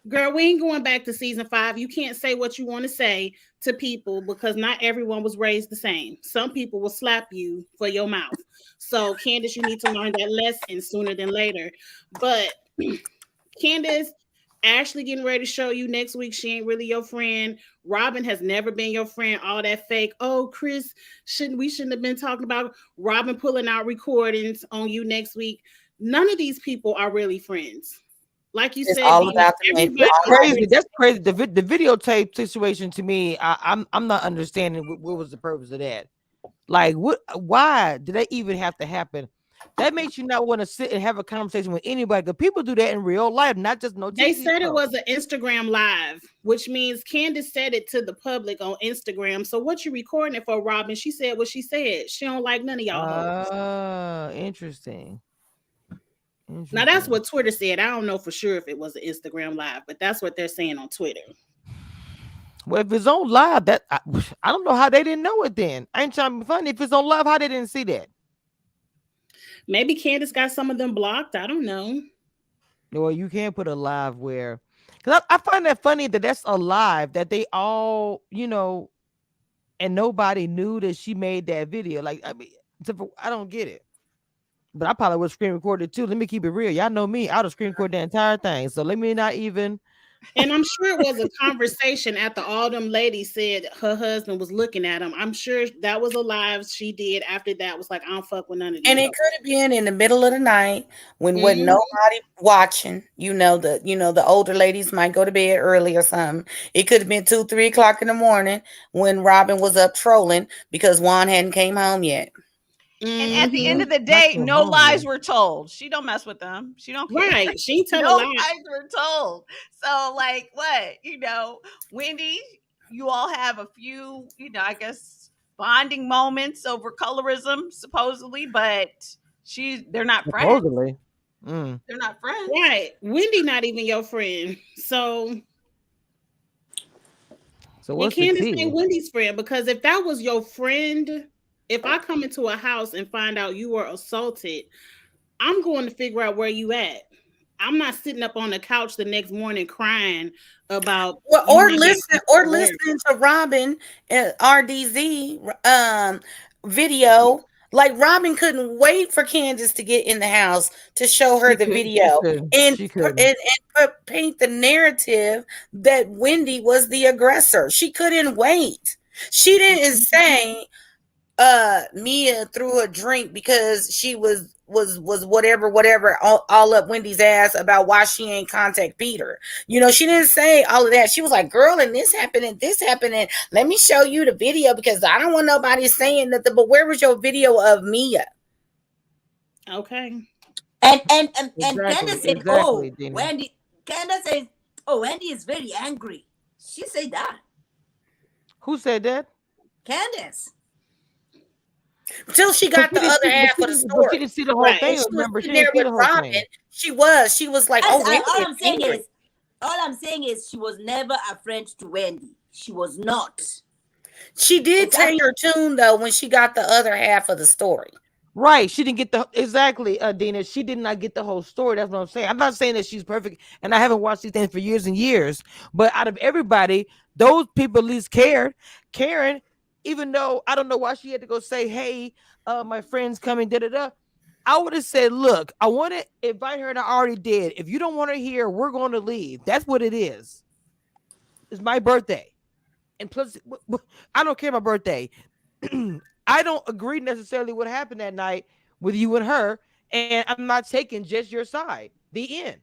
[SPEAKER 7] Girl, we ain't going back to season 5. You can't say what you want to say to people because not everyone was raised the same. Some people will slap you for your mouth. So, Candace, you need to learn that lesson sooner than later. But Candace, Ashley getting ready to show you next week she ain't really your friend. Robin has never been your friend. All that fake. Oh, Chris, we shouldn't have been talking about Robin pulling out recordings on you next week. None of these people are really friends. Like you said,
[SPEAKER 3] all about
[SPEAKER 1] that's crazy. That's crazy. The videotape situation to me, I'm not understanding what was the purpose of that. Like, what? Why did that even have to happen? That makes you not want to sit and have a conversation with anybody. Because people do that in real life, not just no.
[SPEAKER 7] They said it was an Instagram live, which means Candace said it to the public on Instagram. So what you recording it for, Robin? She said what she said. She don't like none of y'all.
[SPEAKER 1] Interesting.
[SPEAKER 7] Now that's what Twitter said. I don't know for sure if it was an Instagram live, but that's what they're saying on Twitter.
[SPEAKER 1] Well, if it's on live, that I don't know how they didn't know it then. I ain't trying to be funny. If it's on live, how they didn't see that?
[SPEAKER 7] Maybe Candace got some of them blocked. I don't know.
[SPEAKER 1] Well, you can't put a live where, because I find that funny that that's a live that they all, and nobody knew that she made that video. Like, I mean, I don't get it. But I probably would screen record it too. Let me keep it real. Y'all know me. I would screen record the entire thing. So let me not even.
[SPEAKER 7] And I'm sure it was a conversation after all them ladies said her husband was looking at him. I'm sure that was a live she did after that. Was like, I don't fuck with none of these.
[SPEAKER 3] And it could have been in the middle of the night when wasn't nobody watching. The older ladies might go to bed early or something. It could have been 2, 3 o'clock in the morning when Robin was up trolling because Juan hadn't came home yet.
[SPEAKER 4] And at the end of the day, no lies were told. She don't mess with them. She don't care.
[SPEAKER 7] Right. She tell
[SPEAKER 4] no
[SPEAKER 7] lies
[SPEAKER 4] were told. So, like, what? Wendy, you all have a few, I guess, bonding moments over colorism, supposedly, but they're not friends.
[SPEAKER 1] Supposedly.
[SPEAKER 4] They're not friends.
[SPEAKER 7] Right. Wendy not even your friend. So
[SPEAKER 1] what's
[SPEAKER 7] you
[SPEAKER 1] the
[SPEAKER 7] can't just
[SPEAKER 1] tea?
[SPEAKER 7] say Wendy's friend, because if that was your friend, if I come into a house and find out you were assaulted, I'm going to figure out where you at. I'm not sitting up on the couch the next morning crying about
[SPEAKER 3] listening to Robin RDZ video. Like, Robin couldn't wait for Candace to get in the house to show her the video and paint the narrative that Wendy was the aggressor. She couldn't wait. She didn't say Mia threw a drink because she was whatever all up Wendy's ass about why she ain't contact Peter. You know, she didn't say all of that. She was like, girl, and this happened and this happened, and let me show you the video because I don't want nobody saying nothing. But where was your video of Mia?
[SPEAKER 7] Okay.
[SPEAKER 8] And Candace said, Wendy. Candace said, Wendy is very angry. She said that.
[SPEAKER 1] Who said that?
[SPEAKER 8] Candace.
[SPEAKER 3] Until she got the other half of the story.
[SPEAKER 1] She didn't see the whole thing. Remember, she didn't see the whole thing. She was like,
[SPEAKER 8] all I'm saying is she was never a friend to Wendy. She was not.
[SPEAKER 3] She did take her tune though when she got the other half of the story.
[SPEAKER 1] Right. She didn't get Dina. She did not get the whole story. That's what I'm saying. I'm not saying that she's perfect, and I haven't watched these things for years and years. But out of everybody, those people at least cared. Karen, even though I don't know why she had to go say, hey, my friend's coming, I would have said, look, I want to invite her, and I already did. If you don't want her here, we're going to leave. That's what it is. It's my birthday. And plus, I don't care my birthday. I don't agree necessarily what happened that night with you and her, and I'm not taking just your side. The end.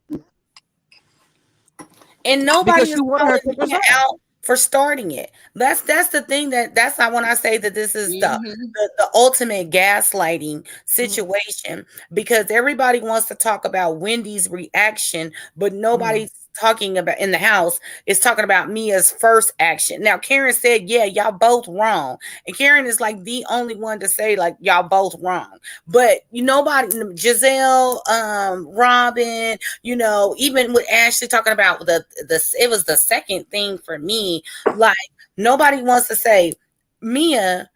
[SPEAKER 3] And nobody is out for starting it. That's the thing that's not when I say that this is the ultimate gaslighting situation, because everybody wants to talk about Wendy's reaction, but nobody's talking about in the house is talking about Mia's first action. Now Karen said, yeah, y'all both wrong, and Karen is like the only one to say like y'all both wrong, but nobody, Giselle, Robin, you know, even with Ashley talking about it was the second thing for me, like nobody wants to say Mia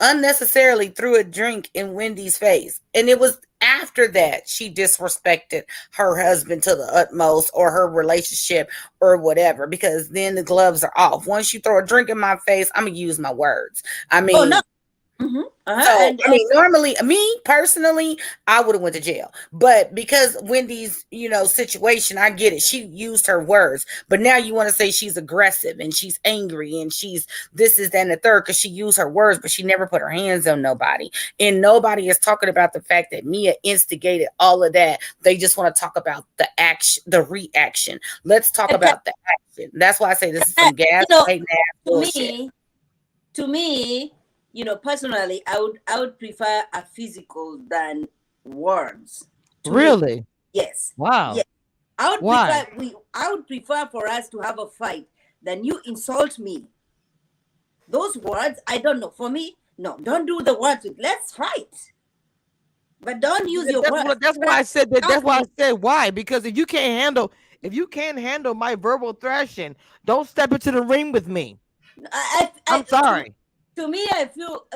[SPEAKER 3] unnecessarily threw a drink in Wendy's face, and it was after that she disrespected her husband to the utmost, or her relationship or whatever, because then the gloves are off. Once you throw a drink in my face, I'm gonna use my words. I mean, normally, me personally, I would have went to jail, but because Wendy's, situation, I get it. She used her words, but now you want to say she's aggressive and she's angry and she's this is that and the third because she used her words, but she never put her hands on nobody. And nobody is talking about the fact that Mia instigated all of that. They just want to talk about the action, the reaction. Let's talk about the action. That's why I say this is some gaslighting bullshit.
[SPEAKER 8] To me, personally, I would prefer a physical than words.
[SPEAKER 1] Really?
[SPEAKER 8] Me. Yes.
[SPEAKER 1] Wow.
[SPEAKER 8] Yes. I would prefer for us to have a fight than you insult me. Those words, I don't know. For me, no, don't do the words. Let's fight. But don't use your words.
[SPEAKER 1] That's why I said that. That's why I said why. Because if you can't handle my verbal thrashing, don't step into the ring with me. I'm sorry.
[SPEAKER 8] To me, I feel,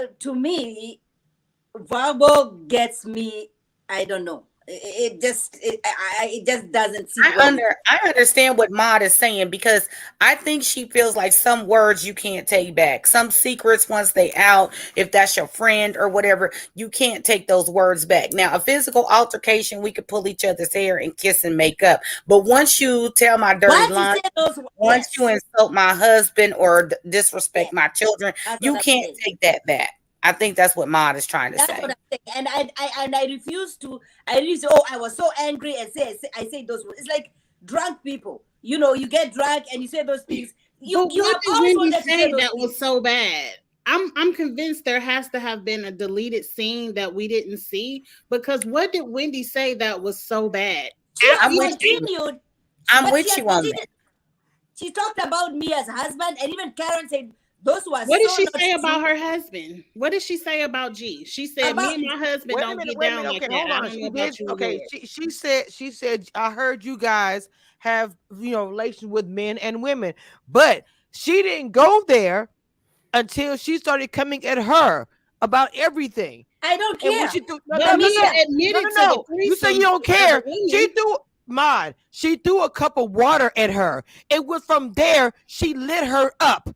[SPEAKER 8] verbal gets me, I don't know. It just doesn't seem
[SPEAKER 3] I understand what Maud is saying, because I think she feels like some words you can't take back. Some secrets, once they out, if that's your friend or whatever, you can't take those words back. Now, a physical altercation, we could pull each other's hair and kiss and make up. But once you tell my dirty line, once you insult my husband or disrespect my children, you can't take that back. I think that's what Maud is trying to say.
[SPEAKER 8] What I'm saying. And I refuse to. I was so angry and I say those words. It's like drunk people. You get drunk and you say those things.
[SPEAKER 7] What did Wendy say that was so bad? I'm convinced there has to have been a deleted scene that we didn't see, because what did Wendy say that was so bad?
[SPEAKER 3] I'm with you on that.
[SPEAKER 8] She talked about me as a husband, and even Karen said Those who are
[SPEAKER 7] What did
[SPEAKER 8] so
[SPEAKER 7] she
[SPEAKER 8] not
[SPEAKER 7] say about
[SPEAKER 8] true.
[SPEAKER 7] her husband? What did she say about G? She said,
[SPEAKER 8] About-
[SPEAKER 7] "Me and my husband
[SPEAKER 1] Wait a
[SPEAKER 7] don't
[SPEAKER 1] minute,
[SPEAKER 7] get
[SPEAKER 1] wait a
[SPEAKER 7] down
[SPEAKER 1] minute.
[SPEAKER 7] like
[SPEAKER 1] Okay,
[SPEAKER 7] that."
[SPEAKER 1] hold
[SPEAKER 7] I
[SPEAKER 1] on.
[SPEAKER 7] don't
[SPEAKER 1] She
[SPEAKER 7] know about
[SPEAKER 1] did.
[SPEAKER 7] you,
[SPEAKER 1] Okay,
[SPEAKER 7] Lord.
[SPEAKER 1] she said, I heard you guys have relations with men and women, but she didn't go there until she started coming at her about everything.
[SPEAKER 8] I don't
[SPEAKER 1] And when
[SPEAKER 8] care.
[SPEAKER 1] she threw
[SPEAKER 7] But Mia admitted to the
[SPEAKER 1] no. You say you
[SPEAKER 7] threesomes
[SPEAKER 1] don't
[SPEAKER 7] with other
[SPEAKER 1] care.
[SPEAKER 7] women.
[SPEAKER 1] She threw a cup of water at her. It was from there she lit her up.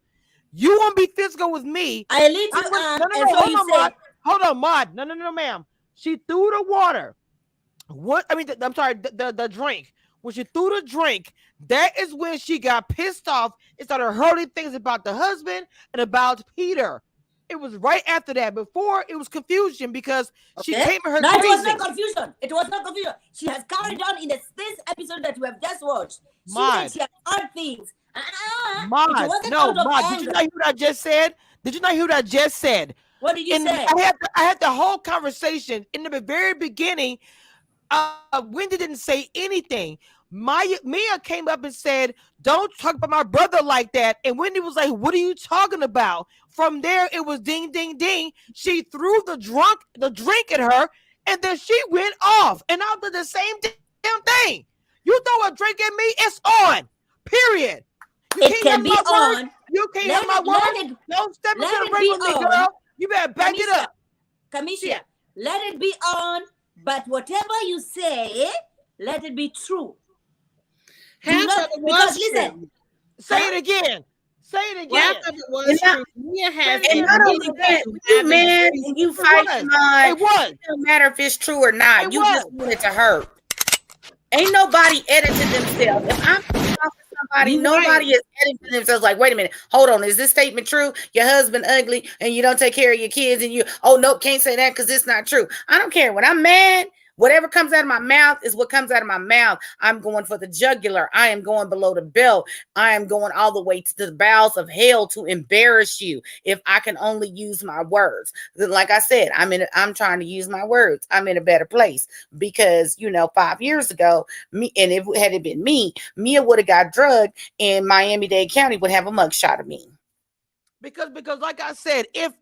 [SPEAKER 1] You won't be physical with me.
[SPEAKER 8] I lit you up, and so
[SPEAKER 1] hold
[SPEAKER 8] you
[SPEAKER 1] on,
[SPEAKER 8] say,
[SPEAKER 1] Maud. Hold on, Maud. No, ma'am. She threw the water. I'm sorry, the drink. When she threw the drink, that is when she got pissed off and started hurling things about the husband and about Peter. It was right after that. Before, it was confusion because she
[SPEAKER 8] okay?
[SPEAKER 1] came at her
[SPEAKER 8] No, it was
[SPEAKER 1] crazy.
[SPEAKER 8] not confusion. It was not confusion. She has carried on in this episode that we have just watched. She
[SPEAKER 1] Maud.
[SPEAKER 8] said she has heard things.
[SPEAKER 1] Maud,
[SPEAKER 8] it wasn't
[SPEAKER 1] no,
[SPEAKER 8] out of
[SPEAKER 1] Maud,
[SPEAKER 8] anger.
[SPEAKER 1] did you not hear what I just said? Did you not hear what I just said?
[SPEAKER 8] What did you say?
[SPEAKER 1] I had the whole conversation in the very beginning. Wendy didn't say anything. Mia came up and said, "Don't talk about my brother like that." And Wendy was like, "What are you talking about?" From there, it was ding, ding, ding. She threw the drink at her, and then she went off. And I did the same damn thing. You throw a drink at me, it's on. Period.
[SPEAKER 8] It can be on.
[SPEAKER 1] You can't have my word. Don't step into the ring with me, girl. You better back it up.
[SPEAKER 8] Kamisha, let it be on, but whatever you say, let it be true. Because listen,
[SPEAKER 1] say it again. Say it again.
[SPEAKER 7] Half of it was true. Mia has
[SPEAKER 3] and not only that, you man and you fight mine. It don't matter if it's true or not. You just want it to hurt. Ain't nobody edited themselves. If I'm talking to somebody, nobody is editing themselves. Like, wait a minute, hold on. Is this statement true? Your husband ugly and you don't take care of your kids, and nope, can't say that because it's not true. I don't care. When I'm mad, whatever comes out of my mouth is what comes out of my mouth. I'm going for the jugular. I am going below the belt. I am going all the way to the bowels of hell to embarrass you if I can only use my words. Like I said, I'm trying to use my words. I'm in a better place because 5 years ago, had it been me, Mia would have got drugged and Miami-Dade County would have a mugshot of me.
[SPEAKER 1] Because like I said, if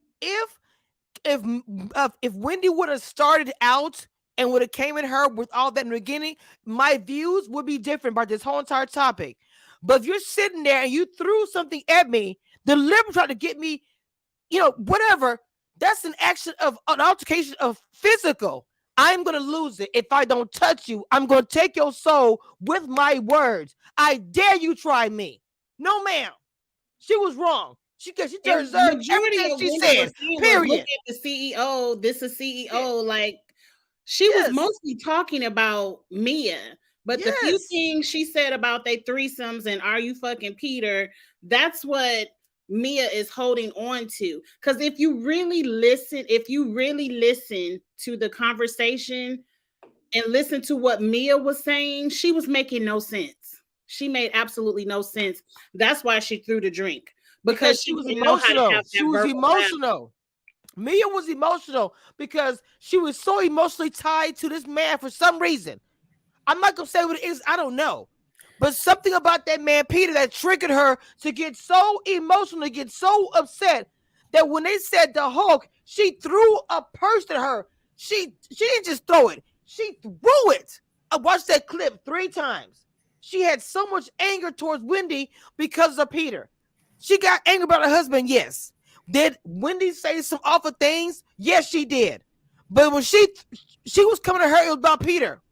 [SPEAKER 1] Wendy would have started out and would have came at her with all that in the beginning, my views would be different about this whole entire topic. But if you're sitting there and you threw something at me, deliberately trying to get me, whatever, that's an altercation of physical. I'm going to lose it if I don't touch you. I'm going to take your soul with my words. I dare you try me. No, ma'am. She was wrong. She deserved everything she said. Period.
[SPEAKER 7] Look at the CEO. This is CEO. Like, she was mostly talking about Mia, but the few things she said about they threesomes and are you fucking Peter, that's what Mia is holding on to. Because if you really listen to the conversation and listen to what Mia was saying, she was making no sense. She made absolutely no sense. That's why she threw the drink. Because she was emotional.
[SPEAKER 1] She was emotional. Mia was emotional because she was so emotionally tied to this man for some reason. I'm not going to say what it is. I don't know. But something about that man, Peter, that triggered her to get so emotional, to get so upset that when they said the Hulk, she threw a purse at her. She didn't just throw it. She threw it. I watched that clip 3 times. She had so much anger towards Wendy because of Peter. She got angry about her husband, yes. Did Wendy say some awful things? Yes, she did. But when she was coming to her, it was about Peter.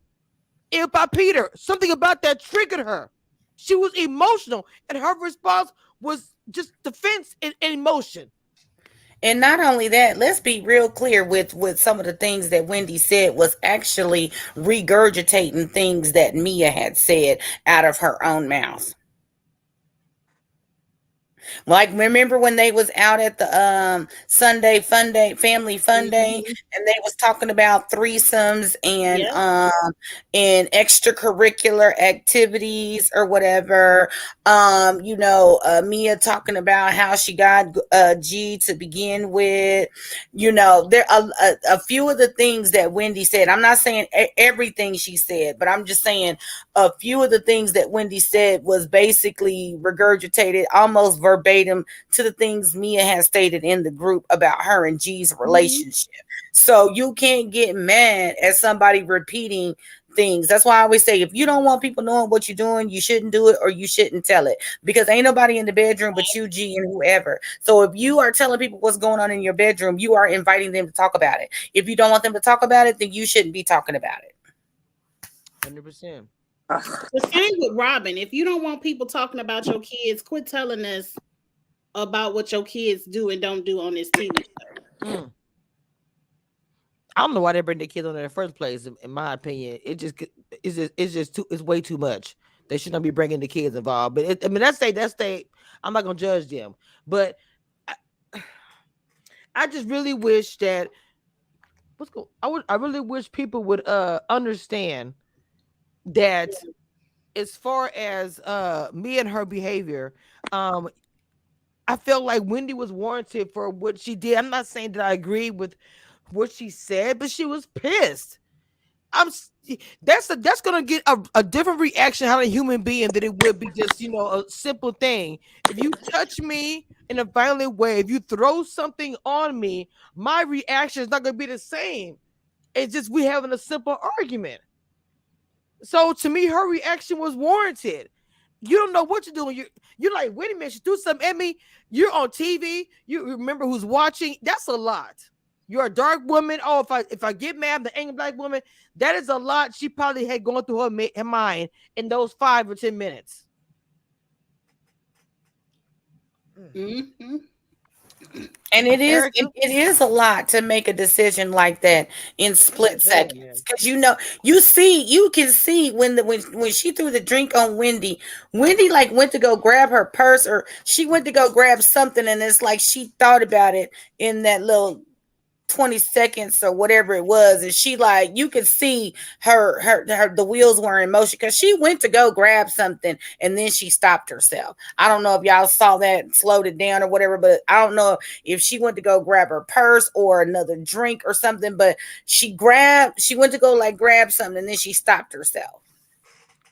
[SPEAKER 1] It was about Peter. Something about that triggered her. She was emotional, and her response was just defense and emotion.
[SPEAKER 3] And not only that, let's be real clear with some of the things that Wendy said was actually regurgitating things that Mia had said out of her own mouth. Like, remember when they was out at the Sunday fun day, family fun day, and they was talking about threesomes and extracurricular activities or whatever. Mia talking about how she got G to begin with. There are a few of the things that Wendy said. I'm not saying everything she said, but I'm just saying a few of the things that Wendy said was basically regurgitated almost verbatim verbatim to the things Mia has stated in the group about her and G's relationship. So you can't get mad at somebody repeating things. That's why I always say, if you don't want people knowing what you're doing, you shouldn't do it, or you shouldn't tell it, because ain't nobody in the bedroom but you, G, and whoever. So if you are telling people what's going on in your bedroom, you are inviting them to talk about it. If you don't want them to talk about it, then you shouldn't be talking about it.
[SPEAKER 1] 100%.
[SPEAKER 7] The same with Robin. If you don't want people talking about your kids, quit telling us about what your kids do and don't do on this TV show.
[SPEAKER 1] I don't know why they bring their kids on in the first place. In my opinion, it's way too much. They should not be bringing the kids involved. But that's they. I'm not gonna judge them, but I just really wish that I really wish people would understand that as far as me and her behavior, I felt like Wendy was warranted for what she did. I'm not saying that I agree with what she said, but she was pissed. That's gonna get a different reaction out of a human being than it would be just a simple thing. If you touch me in a violent way, if you throw something on me, my reaction is not gonna be the same. It's just we having a simple argument. So to me, her reaction was warranted. You don't know what you're doing. You're like, wait a minute, she threw something at me. You're on TV. You remember who's watching. That's a lot. You're a dark woman. Oh, if I get mad, the angry black woman, that is a lot she probably had going through her mind in those 5 or 10 minutes.
[SPEAKER 3] Mm-hmm. And it is a lot to make a decision like that in split seconds, because you can see when she threw the drink on Wendy like went to go grab her purse, or she went to go grab something, and it's like she thought about it in that little 20 seconds or whatever it was, and she like, you could see her the wheels were in motion, because she went to go grab something and then she stopped herself. I don't know if y'all saw that, slowed it down or whatever, but I don't know if she went to go grab her purse or another drink or something, but she went to go like grab something and then she stopped herself.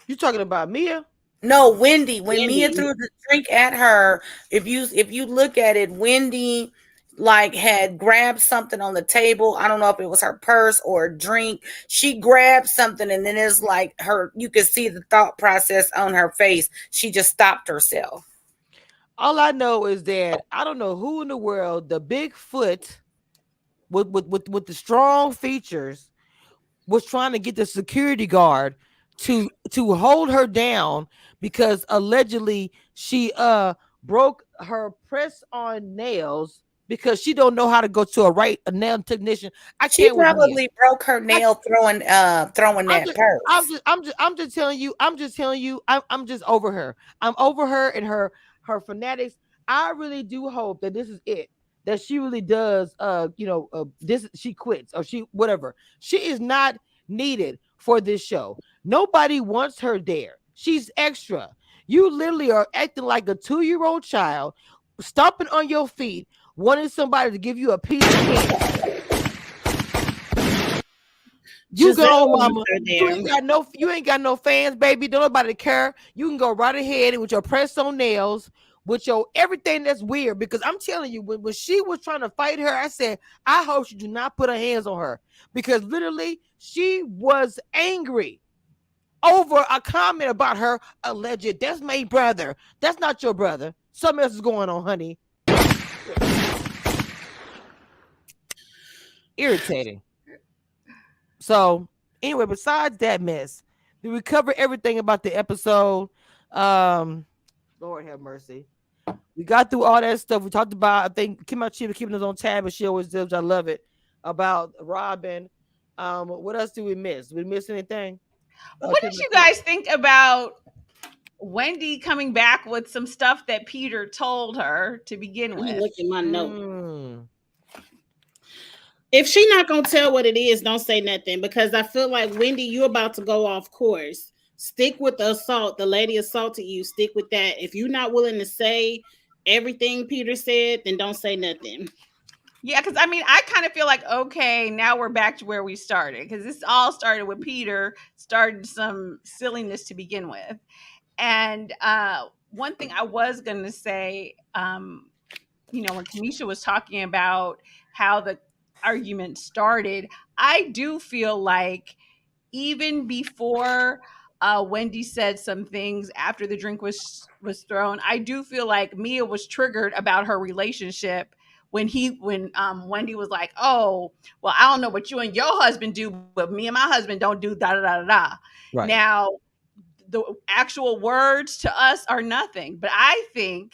[SPEAKER 1] You talking about Mia?
[SPEAKER 3] No, Wendy. When Mia threw the drink at her, if you look at it, Wendy like had grabbed something on the table. I don't know if it was her purse or a drink. She grabbed something, and then it's like you could see the thought process on her face. She just stopped herself.
[SPEAKER 1] All I know is that I don't know who in the world, the Bigfoot with the strong features, was trying to get the security guard to hold her down, because allegedly she broke her press-on nails, because she don't know how to go to a nail technician.
[SPEAKER 3] She probably broke her nail throwing that purse.
[SPEAKER 1] I'm just telling you. I'm just over her. I'm over her and her fanatics. I really do hope that this is it. That she really does. This she quits, or she whatever. She is not needed for this show. Nobody wants her there. She's extra. You literally are acting like a 2-year-old child, stomping on your feet, wanting somebody to give you a piece of cake. You go, mama. You ain't got no fans, baby. Don't nobody care. You can go right ahead with your press-on nails, with your everything that's weird. Because I'm telling you, when she was trying to fight her, I said, I hope she do not put her hands on her, because literally she was angry over a comment about her alleged. That's my brother. That's not your brother. Something else is going on, honey. Irritating. So anyway, besides that mess, did we cover everything about the episode? Lord have mercy. We got through all that stuff. We talked about, I think Kim Chief keeping us on tab, and she always does. I love it. About Robin. What else did we miss? Did we miss anything?
[SPEAKER 4] What did you guys think about Wendy coming back with some stuff that Peter told her to begin with?
[SPEAKER 7] Look at my note. If she not gonna tell what it is, don't say nothing, because I feel like, Wendy, you about to go off course. Stick with the assault. The lady assaulted you. Stick with that. If you're not willing to say everything Peter said, then don't say nothing.
[SPEAKER 4] Yeah, because I kind of feel like, okay, now we're back to where we started, because this all started with Peter started some silliness to begin with. And one thing I was going to say, you know, when Kamisha was talking about how the argument started, I do feel like even before Wendy said some things after the drink was thrown, I do feel like Mia was triggered about her relationship when Wendy was like, "Oh, well, I don't know what you and your husband do, but me and my husband don't do da da da da da."
[SPEAKER 1] Right.
[SPEAKER 4] Now, the actual words to us are nothing, but I think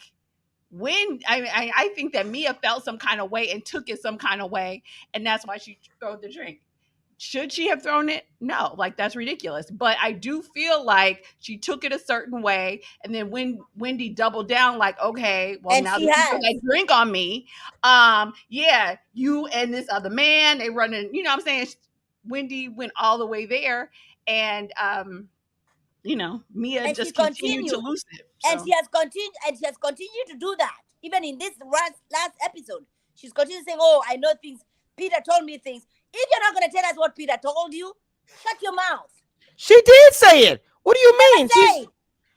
[SPEAKER 4] I think that Mia felt some kind of way and took it some kind of way, and that's why she threw the drink. Should she have thrown it? No, like that's ridiculous. But I do feel like she took it a certain way, and then when Wendy doubled down, like, okay, well,
[SPEAKER 8] And
[SPEAKER 4] now
[SPEAKER 8] she
[SPEAKER 4] that you
[SPEAKER 8] has.
[SPEAKER 4] put that drink on me, yeah, you and this other man, they running, you know what I'm saying? Wendy went all the way there, and you know, Mia
[SPEAKER 8] And
[SPEAKER 4] just
[SPEAKER 8] she
[SPEAKER 4] continued to
[SPEAKER 8] continued.
[SPEAKER 4] lose it.
[SPEAKER 8] And
[SPEAKER 4] So.
[SPEAKER 8] she has continued to do that. Even in this last episode, she's continued saying, "Oh, I know things. Peter told me things." If you're not going to tell us what Peter told you, shut your mouth.
[SPEAKER 1] She did say it. What do you mean?
[SPEAKER 7] She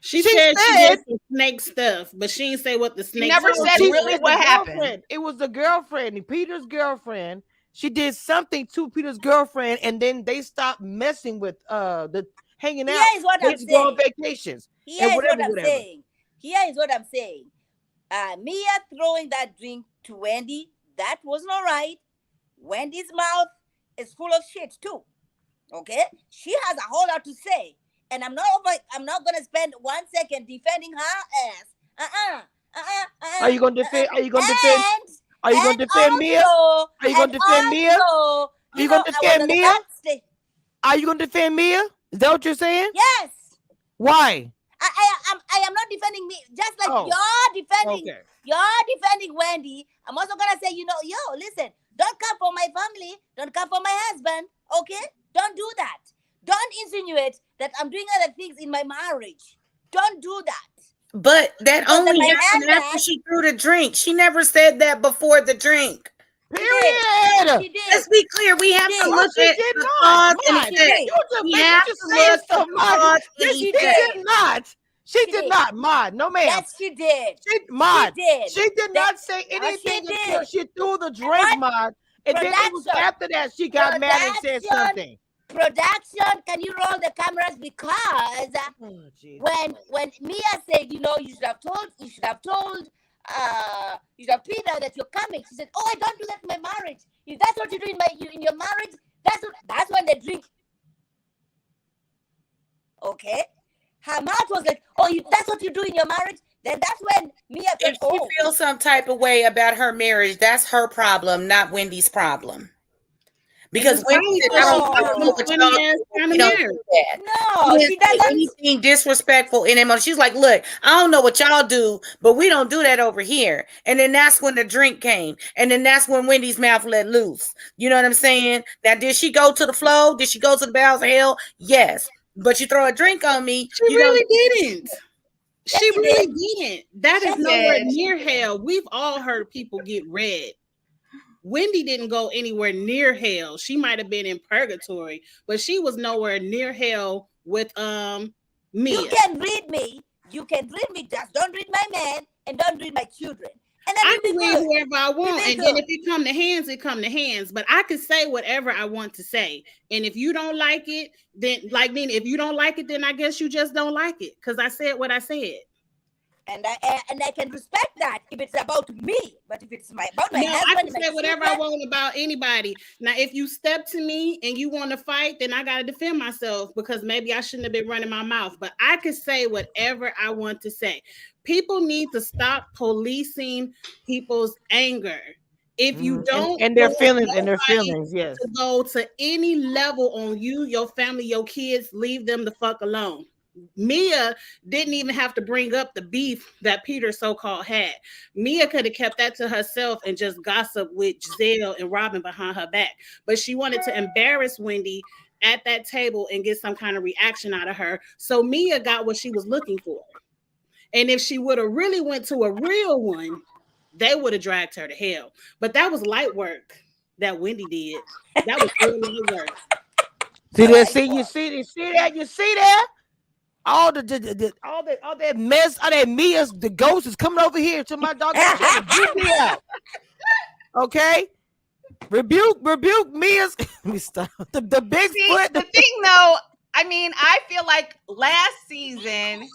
[SPEAKER 1] She
[SPEAKER 7] said she
[SPEAKER 1] said-
[SPEAKER 7] did some snake stuff, but she didn't say what the snake.
[SPEAKER 4] never
[SPEAKER 7] was.
[SPEAKER 4] said
[SPEAKER 1] She
[SPEAKER 4] really
[SPEAKER 1] said
[SPEAKER 4] what
[SPEAKER 1] the
[SPEAKER 4] happened.
[SPEAKER 1] girlfriend. It was the girlfriend, Peter's girlfriend. She did something to Peter's girlfriend, and then they stopped messing with the hanging out.
[SPEAKER 8] Here is what
[SPEAKER 1] They
[SPEAKER 8] I'm
[SPEAKER 1] used to go on
[SPEAKER 8] saying.
[SPEAKER 1] vacations.
[SPEAKER 8] Here
[SPEAKER 1] and
[SPEAKER 8] is
[SPEAKER 1] whatever,
[SPEAKER 8] what I'm
[SPEAKER 1] whatever.
[SPEAKER 8] saying. Here is what I'm saying. Mia throwing that drink to Wendy, that wasn't all right. Wendy's mouth is full of shit too. Okay? She has a whole lot to say. And I'm not gonna spend 1 second defending her ass.
[SPEAKER 1] Are you gonna defend? Are you gonna defend? Are you gonna
[SPEAKER 8] And
[SPEAKER 1] defend Mia?
[SPEAKER 8] also-
[SPEAKER 1] Are you gonna
[SPEAKER 8] and
[SPEAKER 1] defend Mia?
[SPEAKER 8] also,
[SPEAKER 1] Are you gonna
[SPEAKER 8] I was
[SPEAKER 1] defend
[SPEAKER 8] on the
[SPEAKER 1] Mia?
[SPEAKER 8] backstage.
[SPEAKER 1] Are you gonna defend Mia? Is that what you're saying?
[SPEAKER 8] Yes.
[SPEAKER 1] Why?
[SPEAKER 8] I am not defending me. Just like
[SPEAKER 1] Oh.
[SPEAKER 8] you're defending
[SPEAKER 1] Okay.
[SPEAKER 8] You're defending Wendy. I'm also gonna say, listen, don't come for my family, don't come for my husband. Okay? Don't do that. Don't insinuate that I'm doing other things in my marriage. Don't do that.
[SPEAKER 3] But that
[SPEAKER 8] Because
[SPEAKER 3] only
[SPEAKER 8] my
[SPEAKER 3] happened after
[SPEAKER 8] husband-
[SPEAKER 3] she threw the drink. She never said that before the drink.
[SPEAKER 1] Period.
[SPEAKER 8] She did.
[SPEAKER 3] Let's be clear. We have
[SPEAKER 8] did.
[SPEAKER 3] to
[SPEAKER 1] No,
[SPEAKER 3] look
[SPEAKER 1] she
[SPEAKER 3] at
[SPEAKER 1] did
[SPEAKER 3] the
[SPEAKER 1] not.
[SPEAKER 3] cause and
[SPEAKER 1] Mike,
[SPEAKER 3] effect.
[SPEAKER 1] you
[SPEAKER 3] We
[SPEAKER 1] just
[SPEAKER 3] have
[SPEAKER 1] just
[SPEAKER 3] to
[SPEAKER 1] saying
[SPEAKER 3] look
[SPEAKER 1] stuff,
[SPEAKER 3] at the
[SPEAKER 1] Mike.
[SPEAKER 3] cause
[SPEAKER 1] Yes,
[SPEAKER 3] and
[SPEAKER 1] she
[SPEAKER 3] effect.
[SPEAKER 1] did not. She did
[SPEAKER 8] did.
[SPEAKER 1] not, Mad. No, ma'am.
[SPEAKER 8] Yes, she did.
[SPEAKER 1] Mad.
[SPEAKER 8] did.
[SPEAKER 1] She did not say
[SPEAKER 8] No,
[SPEAKER 1] anything
[SPEAKER 8] she
[SPEAKER 1] until
[SPEAKER 8] did.
[SPEAKER 1] she threw the drink, Mad. And then it was
[SPEAKER 8] Production.
[SPEAKER 1] after that she got mad and said
[SPEAKER 8] Production.
[SPEAKER 1] something.
[SPEAKER 8] Production, can you roll the cameras? Because
[SPEAKER 1] Oh, geez.
[SPEAKER 8] when Mia said, you should have told Peter that you're coming. She said, "Oh, I don't do that in my marriage. If that's what you do in your marriage, that's when they drink." Okay, her mouth was like, "Oh, if that's what you do in your marriage, then that's when Mia said,
[SPEAKER 3] If she feels some type of way about her marriage, that's her problem, not Wendy's problem. Because Wendy said, "I don't know what y'all do. We don't do that."
[SPEAKER 8] No, she
[SPEAKER 3] She didn't say
[SPEAKER 8] doesn't.
[SPEAKER 3] anything disrespectful in emotion. She's like, "Look, I don't know what y'all do, but we don't do that over here." And then that's when the drink came, and then that's when Wendy's mouth let loose. You know what I'm saying? Now, did she go to the flow? Did she go to the bowels of hell? Yes, but you throw a drink on me.
[SPEAKER 7] She really didn't.
[SPEAKER 8] Yes,
[SPEAKER 7] She
[SPEAKER 8] she
[SPEAKER 7] really
[SPEAKER 8] did.
[SPEAKER 7] didn't. That
[SPEAKER 8] Yes,
[SPEAKER 7] is
[SPEAKER 8] she
[SPEAKER 7] nowhere
[SPEAKER 8] did.
[SPEAKER 7] near hell. We've all heard people get red. Wendy didn't go anywhere near hell. She might have been in purgatory, but she was nowhere near hell with Mia.
[SPEAKER 8] You can read me. Just don't read my man and don't read my children. And then
[SPEAKER 7] I
[SPEAKER 8] we'll
[SPEAKER 7] can
[SPEAKER 8] be
[SPEAKER 7] read
[SPEAKER 8] good.
[SPEAKER 7] whoever I want,
[SPEAKER 8] be
[SPEAKER 7] and then
[SPEAKER 8] good.
[SPEAKER 7] if it come to hands, it come to hands. But I can say whatever I want to say, and if you don't like it, then if you don't like it, then I guess you just don't like it because I said what I said.
[SPEAKER 8] And I can respect that if it's about me, but if it's about my
[SPEAKER 7] No, I
[SPEAKER 8] husband,
[SPEAKER 7] can
[SPEAKER 8] and my
[SPEAKER 7] say whatever I
[SPEAKER 8] children,
[SPEAKER 7] want about anybody. Now, if you step to me and you want to fight, then I got to defend myself because maybe I shouldn't have been running my mouth. But I can say whatever I want to say. People need to stop policing people's anger. If you don't,
[SPEAKER 1] and their
[SPEAKER 7] want
[SPEAKER 1] feelings,
[SPEAKER 7] nobody
[SPEAKER 1] yes.
[SPEAKER 7] to go to any level on you, your family, your kids, leave them the fuck alone. Mia didn't even have to bring up the beef that Peter so-called had. Mia could have kept that to herself and just gossip with Giselle and Robin behind her back. But she wanted to embarrass Wendy at that table and get some kind of reaction out of her. So Mia got what she was looking for. And if she would have really went to a real one, they would have dragged her to hell. But that was light work that Wendy did. That was really light work.
[SPEAKER 1] See that? You see that? all that mess, all that Mia's, the ghost is coming over here to my dog. Rebuke me out. Okay, rebuke Mia's. Let me stop. The big foot.
[SPEAKER 4] The thing though, I mean, I feel like last season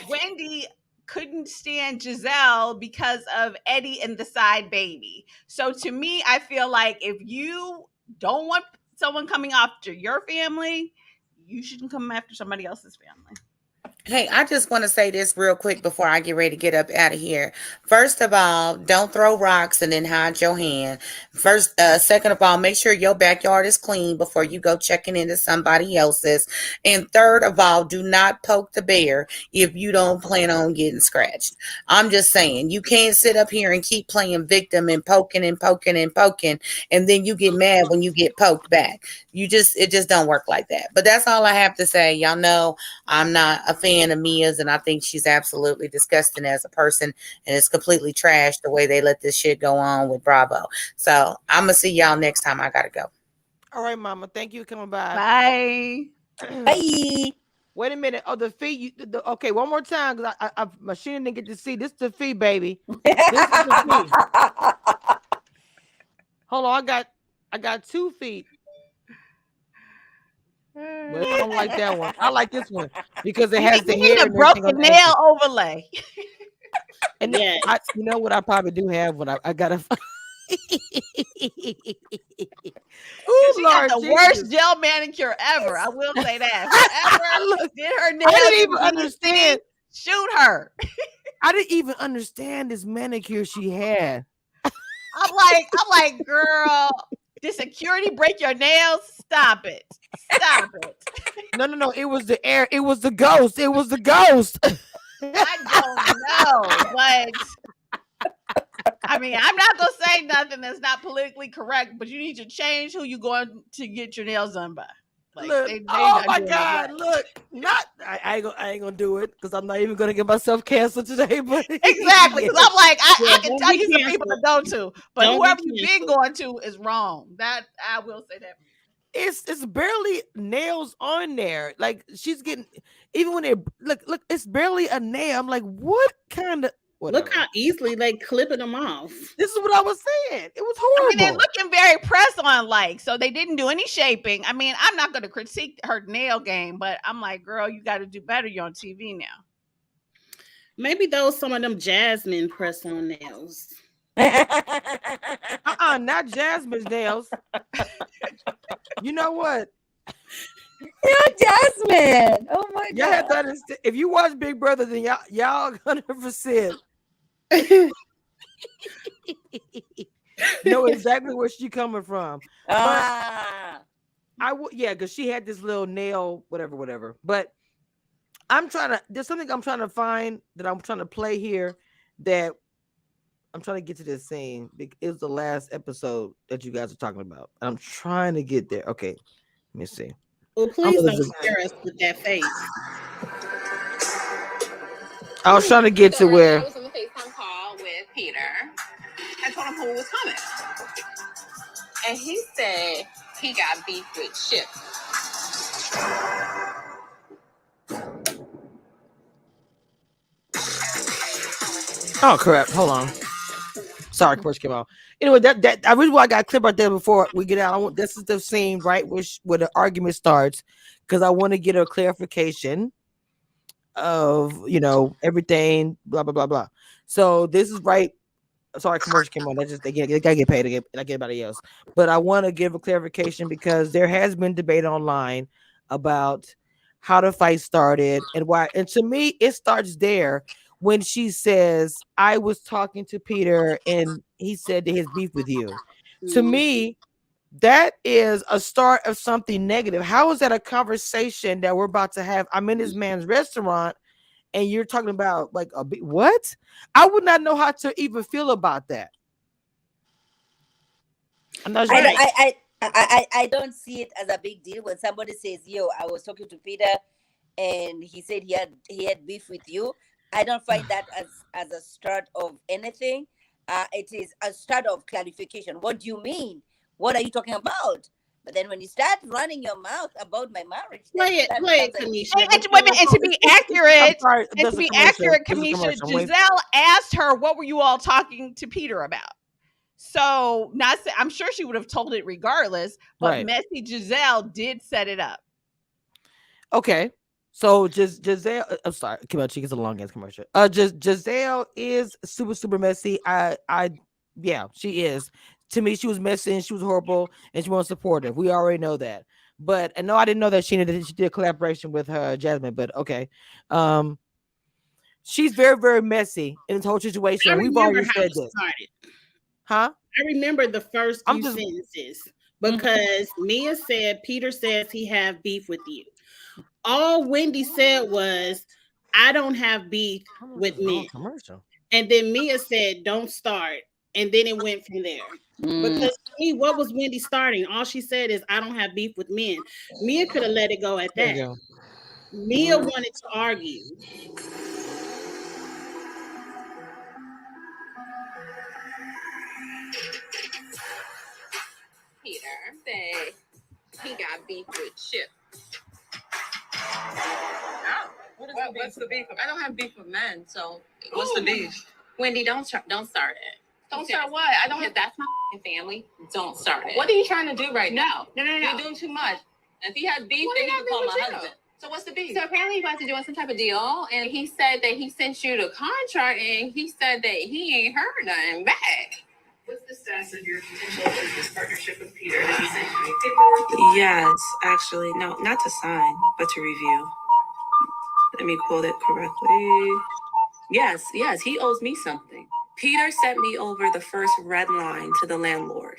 [SPEAKER 4] Wendy couldn't stand Giselle because of Eddie and the side baby. So to me, I feel like if you don't want someone coming after your family, you shouldn't come after somebody else's family.
[SPEAKER 3] Hey, I just want to say this real quick before I get ready to get up out of here. First of all, don't throw rocks and then hide your hand. Second of all, make sure your backyard is clean before you go checking into somebody else's. And third of all, do not poke the bear if you don't plan on getting scratched. I'm just saying, you can't sit up here and keep playing victim and poking and poking and poking, and then you get mad when you get poked back. It just don't work like that. But that's all I have to say. Y'all know I'm not a fan of Mia's, and I think she's absolutely disgusting as a person, and it's completely trash the way they let this shit go on with Bravo. So I'm gonna see y'all next time. I gotta go.
[SPEAKER 1] All right, Mama. Thank you for coming by.
[SPEAKER 4] Bye.
[SPEAKER 8] Bye.
[SPEAKER 1] Wait a minute. Oh, the fee. Okay, one more time, because I Machine didn't get to see. This is the fee, baby. This is the fee. Hold on, I got 2 feet. But I don't like that one. I like this one because it has the hair.
[SPEAKER 4] A broken nail overlay.
[SPEAKER 1] And yeah, you know what? I probably do have when I got a.
[SPEAKER 4] She got the worst gel manicure ever. I will say that. Look, did her nails? I didn't even understand. Shoot her.
[SPEAKER 1] I didn't even understand this manicure she had.
[SPEAKER 4] I'm like, girl, did security break your nails? Stop it.
[SPEAKER 1] No. It was the air. It was the ghost. I
[SPEAKER 4] don't know, but I mean, I'm not gonna say nothing that's not politically correct, but you need to change who you going to get your nails done by. Like,
[SPEAKER 1] look, oh my God! Look, I ain't gonna do it because I'm not even gonna get myself canceled today. But
[SPEAKER 4] exactly, because I'm like, I can tell you some people to go to, but whoever you've been going to is wrong. That I will say that.
[SPEAKER 1] It's barely nails on there. Like, she's getting, even when they look, it's barely a nail. I'm like, what kind of? Whatever.
[SPEAKER 7] Look how easily they clipping them off.
[SPEAKER 1] This is what I was saying. It was horrible.
[SPEAKER 4] I mean, they're looking very press-on like, so they didn't do any shaping. I mean, I'm not going to critique her nail game, but I'm like, girl, you got to do better. You're on TV now.
[SPEAKER 7] Maybe some of them Jasmine press-on nails.
[SPEAKER 1] Not Jasmine's nails. You know what?
[SPEAKER 8] You're Jasmine. Oh my God.
[SPEAKER 1] Y'all have to understand. If you watch Big Brother, then y'all 100% know exactly where she's coming from. Because she had this little nail, whatever. But there's something I'm trying to find that I'm trying to play here that I'm trying to get to this scene. It was the last episode that you guys are talking about. I'm trying to get there. Okay, let me see.
[SPEAKER 7] Well, please don't scare us with that face.
[SPEAKER 1] I was trying to get to where.
[SPEAKER 5] I was on the FaceTime call with Peter. I told him who was coming. And he said he got beef with Chip.
[SPEAKER 1] Oh, crap. Hold on. Sorry, commercial came out. Anyway, that I really want I got a clip right there before we get out. This is the scene right where the argument starts, because I want to get a clarification of everything, blah blah blah blah. So this is right. Sorry, commercial came on. They gotta get paid again like everybody else. But I want to give a clarification because there has been debate online about how the fight started and why. And to me, it starts there. When she says, I was talking to Peter and he said that his beef with you. Mm-hmm. To me, that is a start of something negative. How is that a conversation that we're about to have? I'm in this man's restaurant and you're talking about like what? I would not know how to even feel about that. I'm not sure.
[SPEAKER 8] I don't see it as a big deal when somebody says, yo, I was talking to Peter and he said he had beef with you. I don't find that as a start of anything. It is a start of clarification. What do you mean? What are you talking about? But then when you start running your mouth about my marriage,
[SPEAKER 7] play it, Kamisha.
[SPEAKER 4] And to be accurate, Kamisha, Giselle asked her, "What were you all talking to Peter about?" So, I'm sure she would have told it regardless, but Messy Giselle did set it up.
[SPEAKER 1] Okay. So Giselle, I'm sorry, come on, she gets a long ass commercial. Giselle is super messy. Yeah, she is. To me, she was messy and she was horrible and she wasn't supportive. We already know that. But I didn't know that she did a collaboration with her Jasmine. But okay, she's very messy in this whole situation. We've already said this. Huh?
[SPEAKER 7] I remember the first few sentences because Mia said Peter says he have beef with you. All Wendy said was, I don't have beef with men. And then Mia said, don't start. And then it went from there. Because to me, what was Wendy starting? All she said is, I don't have beef with men. Mia could have let it go at that. Mia wanted to argue.
[SPEAKER 5] Peter said he got beef with Chip. What's the beef? I don't have beef with men, so what's the beef? Wendy, don't start it. Don't start what? I don't have. That's my family. Don't start it. What are you trying to do right now? No. You're doing too much. If he has beef, then you can call my husband. So what's the beef? So apparently you guys are doing some type of deal, and he said that he sent you the contract, and he said that he ain't heard nothing back.
[SPEAKER 6] What's the status of your potential business partnership with Peter? Has he sent you any paperwork?
[SPEAKER 9] Yes, actually, no, not to sign, but to review. Let me quote it correctly.
[SPEAKER 5] Yes, he owes me something.
[SPEAKER 9] Peter sent me over the first red line to the landlord.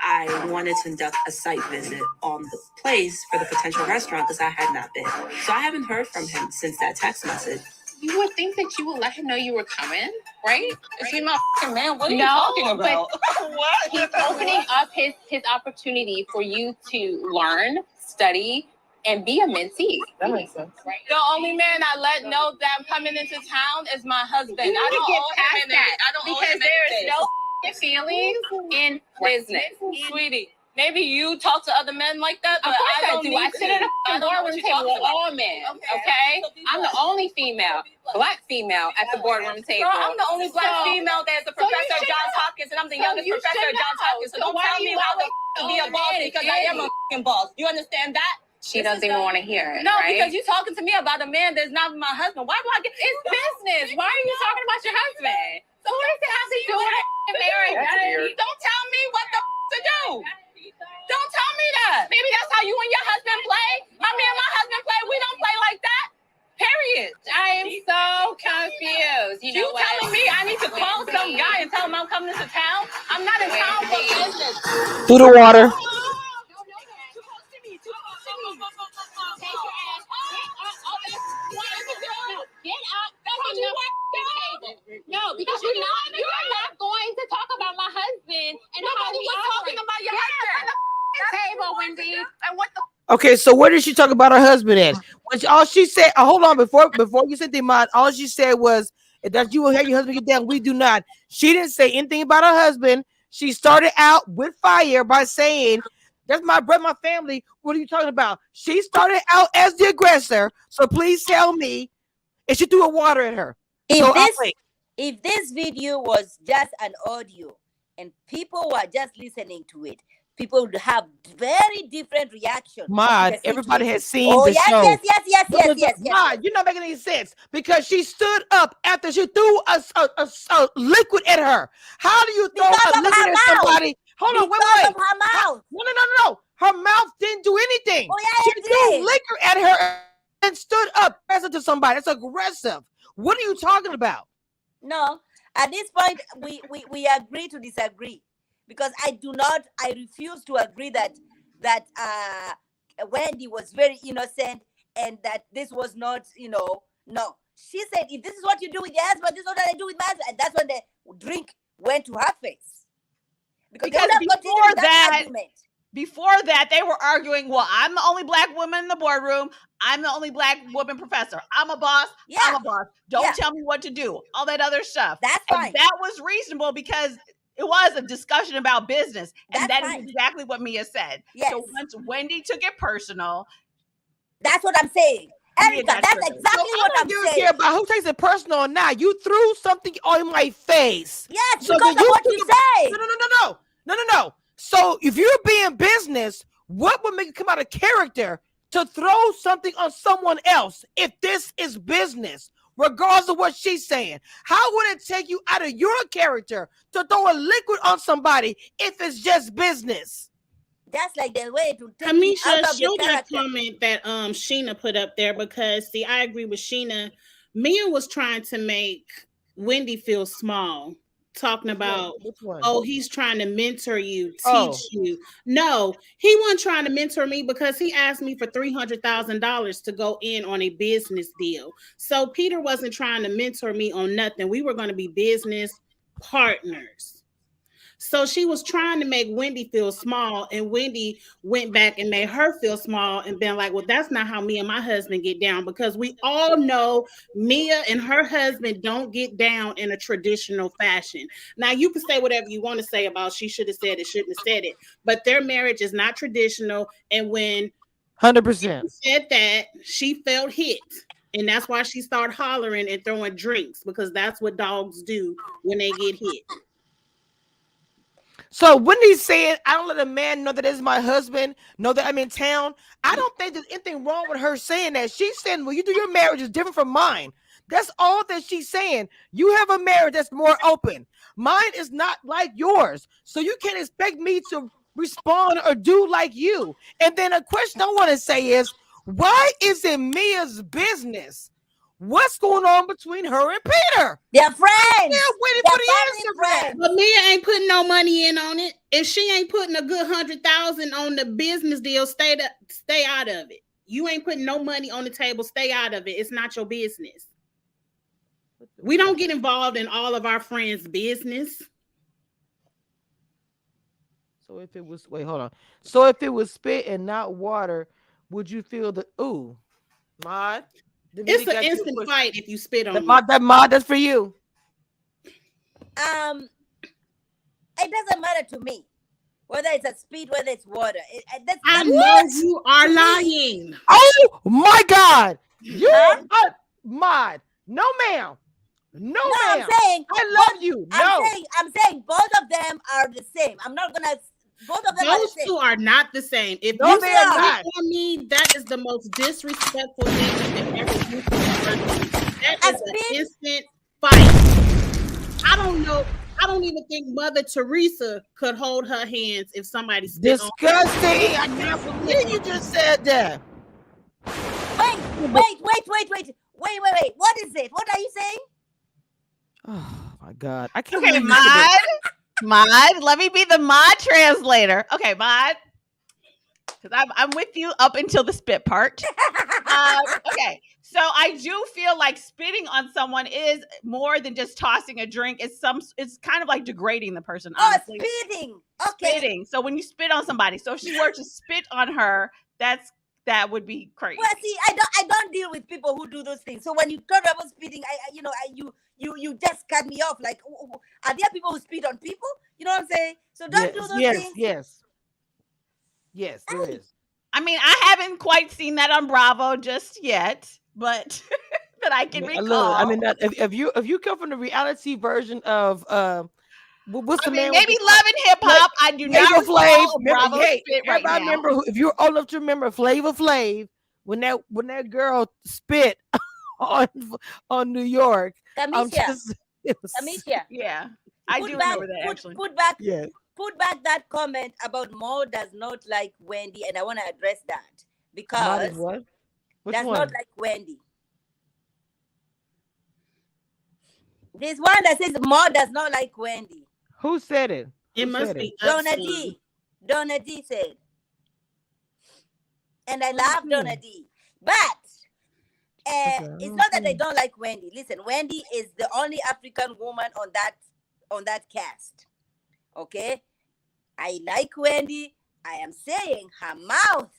[SPEAKER 9] I wanted to conduct a site visit on the place for the potential restaurant because I had not been. So I haven't heard from him since that text message.
[SPEAKER 5] You would think that you would let him know you were coming, right? Is he my fucking man? What are you talking about? What? He's opening up his opportunity for you to learn, study, and be a mentee.
[SPEAKER 6] That makes sense.
[SPEAKER 5] Right. The only man I let know that I'm coming into town is my husband. I don't owe him that. I don't because there's no feelings in business. Sweetie, maybe you talk to other men like that, but I don't do. I sit at a boardroom table with all men, okay? I'm the only black female at the boardroom table. So I'm the only black female that's a professor at Johns Hopkins, and I'm the youngest professor at Johns Hopkins. So don't tell me how to be a boss because I am a boss. You understand that? She doesn't even want to hear it. No, right? Because you're talking to me about a man that's not my husband. Why do I get? It's business. Why are you talking about your husband? So what does it have to do with marriage? Don't tell me what to do. Don't tell me that. Maybe that's how you and your husband play. Me and my husband play. We don't play like that. Period. I am so confused. You telling me I need to call some guy and tell him I'm coming to town? I'm not in town for business.
[SPEAKER 1] Through the water.
[SPEAKER 5] No, because you're not going to talk about my husband and nobody was talking about your husband. Table, Wendy. And what the
[SPEAKER 1] Okay, so where did she talk about her husband at? All she said, hold on, before you said the amount, all she said was that you will have your husband get down. We do not. She didn't say anything about her husband. She started out with fire by saying, that's my brother, my family. What are you talking about? She started out as the aggressor. So please tell me, and she threw a water at her.
[SPEAKER 8] If this video was just an audio and people were just listening to it, people would have very different reactions.
[SPEAKER 1] Everybody has seen the show.
[SPEAKER 8] Yes.
[SPEAKER 1] You're not making any sense because she stood up after she threw a liquid at her. How do you throw a liquid at somebody? Hold on, wait.
[SPEAKER 8] Her mouth.
[SPEAKER 1] No. Her mouth didn't do anything. She threw liquor at her and stood up aggressive to somebody. That's aggressive. What are you talking about?
[SPEAKER 8] No, at this point, we agree to disagree because I refuse to agree that Wendy was very innocent and that this was not, no. She said, if this is what you do with your husband, this is what I do with my husband. And that's when the drink went to her face. Because
[SPEAKER 4] before that, they were arguing, well, I'm the only black woman in the boardroom. I'm the only black woman professor. I'm a boss. I'm a boss. Don't tell me what to do. All that other stuff.
[SPEAKER 8] That's fine.
[SPEAKER 4] And that was reasonable because It was a discussion about business. And
[SPEAKER 8] That's
[SPEAKER 4] that is
[SPEAKER 8] fine.
[SPEAKER 4] exactly what Mia said.
[SPEAKER 8] Yes.
[SPEAKER 4] So once Wendy took it personal,
[SPEAKER 8] that's what I'm saying. Erica,
[SPEAKER 4] got
[SPEAKER 8] that's
[SPEAKER 4] triggered.
[SPEAKER 8] exactly
[SPEAKER 1] So
[SPEAKER 8] what
[SPEAKER 1] I
[SPEAKER 8] I'm
[SPEAKER 1] don't
[SPEAKER 8] saying.
[SPEAKER 1] care about who takes it personal or not. You threw something on my face.
[SPEAKER 8] Yes,
[SPEAKER 1] So
[SPEAKER 8] because
[SPEAKER 1] then
[SPEAKER 8] of what
[SPEAKER 1] took
[SPEAKER 8] you
[SPEAKER 1] it-
[SPEAKER 8] say.
[SPEAKER 1] No. So if you're being business, what would make it come out of character to throw something on someone else if this is business? Regardless of what she's saying, how would it take you out of your character to throw a liquid on somebody if it's just business?
[SPEAKER 8] That's like the way to take it out
[SPEAKER 7] Amisha,
[SPEAKER 8] of your
[SPEAKER 7] show that
[SPEAKER 8] character.
[SPEAKER 7] comment that Sheena put up there, because see, I agree with Sheena. Mia was trying to make Wendy feel small, talking about,
[SPEAKER 1] Which one?
[SPEAKER 7] oh, he's trying to mentor you, teach you. No, he wasn't trying to mentor me because he asked me for $300,000 to go in on a business deal. So Peter wasn't trying to mentor me on nothing. We were going to be business partners. So she was trying to make Wendy feel small, and Wendy went back and made her feel small and been like, well, that's not how me and my husband get down, because we all know Mia and her husband don't get down in a traditional fashion. Now, you can say whatever you want to say about she should have said it, shouldn't have said it, but their marriage is not traditional. And when
[SPEAKER 1] 100%
[SPEAKER 7] she said that, she felt hit. And that's why she started hollering and throwing drinks, because that's what dogs do when they get hit.
[SPEAKER 1] So when he's saying, I don't let a man know that it's my husband, know that I'm in town, I don't think there's anything wrong with her saying that. She's saying, well, you do your marriage is different from mine. That's all that she's saying. You have a marriage that's more open. Mine is not like yours. So you can't expect me to respond or do like you. And then a question I want to say is, why is it Mia's business? What's going on between her and Peter?
[SPEAKER 8] They're friends.
[SPEAKER 1] Yeah, waiting for the answer for that.
[SPEAKER 7] But Mia ain't putting no money in on it. If she ain't putting a good $100,000 on the business deal, stay out of it. You ain't putting no money on the table. Stay out of it. It's not your business. We don't get involved in all of our friends' business.
[SPEAKER 1] So if it was, wait, hold on. So if it was spit and not water, would you feel the Mod?
[SPEAKER 7] It's an instant fight if you spit on
[SPEAKER 1] Mod. That Mod, that's for you.
[SPEAKER 8] It doesn't matter to me whether it's a spit, whether it's water.
[SPEAKER 7] I know you are lying.
[SPEAKER 1] Oh my God! You are Mod. No, ma'am. No, ma'am.
[SPEAKER 8] I'm saying
[SPEAKER 1] I love you. No,
[SPEAKER 8] I'm saying both of them are the same. I'm not gonna. Both of them
[SPEAKER 7] Those two are not the same. If
[SPEAKER 1] no,
[SPEAKER 7] you
[SPEAKER 1] they
[SPEAKER 7] say
[SPEAKER 1] are not.
[SPEAKER 7] on me, that is the most disrespectful thing you can ever do to a person. That is an instant fight. I don't know. I don't even think Mother Teresa could hold her hands if somebody spit on her.
[SPEAKER 1] Disgusting. I can't believe you just said that.
[SPEAKER 8] Wait. What is it? What are you saying?
[SPEAKER 1] Oh my God. I can't
[SPEAKER 4] okay,
[SPEAKER 1] believe
[SPEAKER 4] Mod, let me be the Mod translator. Okay, Mod, because I'm with you up until the spit part. Okay, so I do feel like spitting on someone is more than just tossing a drink. It's kind of like degrading the person. Honestly.
[SPEAKER 8] Oh, spitting. Okay.
[SPEAKER 4] Spitting. So when you spit on somebody, so if she were to spit on her, that would be crazy.
[SPEAKER 8] Well, see, I don't deal with people who do those things. So when you talk about spitting, you just cut me off. Like, are there people who spit on people? You know what I'm saying? So don't do those things.
[SPEAKER 1] Yes, there is.
[SPEAKER 4] I mean, I haven't quite seen that on Bravo just yet, but that I can recall.
[SPEAKER 1] I mean, if you come from the reality version of what's the man?
[SPEAKER 4] Maybe Love and Hip Hop. I do not recall Bravo spit right now.
[SPEAKER 1] I remember if you're old enough to remember Flavor Flav when that girl spit on New York.
[SPEAKER 8] Kamisha.
[SPEAKER 4] Yeah, I do remember that actually.
[SPEAKER 8] Put back that comment about Mo does not like Wendy, and I want to address that because
[SPEAKER 1] what? Which
[SPEAKER 8] does
[SPEAKER 1] one?
[SPEAKER 8] not like Wendy. This one that says Mo does not like Wendy.
[SPEAKER 1] Who said it?
[SPEAKER 7] It must be
[SPEAKER 8] Donna D. Donna D said. And I love Donna D. But it's not that I don't like Wendy. Listen, Wendy is the only African woman on that cast. Okay? I like Wendy. I am saying her mouth.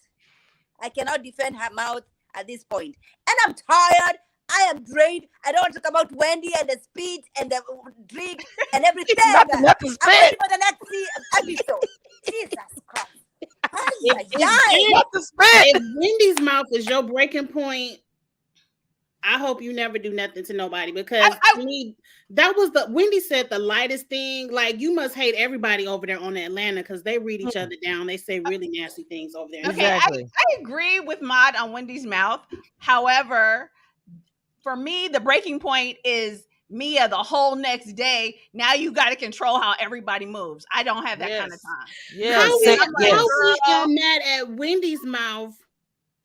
[SPEAKER 8] I cannot defend her mouth at this point. And I'm tired I am drained. I don't want to talk about Wendy and the speed and the drink and everything.
[SPEAKER 1] Nothing
[SPEAKER 8] I'm ready
[SPEAKER 1] spit.
[SPEAKER 8] for the next episode. Jesus Christ.
[SPEAKER 7] If Wendy's mouth is your breaking point, I hope you never do nothing to nobody, because to me, that was Wendy said the lightest thing. Like, you must hate everybody over there on Atlanta because they read each other down. They say really nasty things over there.
[SPEAKER 4] Okay, exactly. I agree with Maude on Wendy's mouth. However, for me, the breaking point is Mia the whole next day. Now you got to control how everybody moves. I don't have that kind of time.
[SPEAKER 7] How we are mad at Wendy's mouth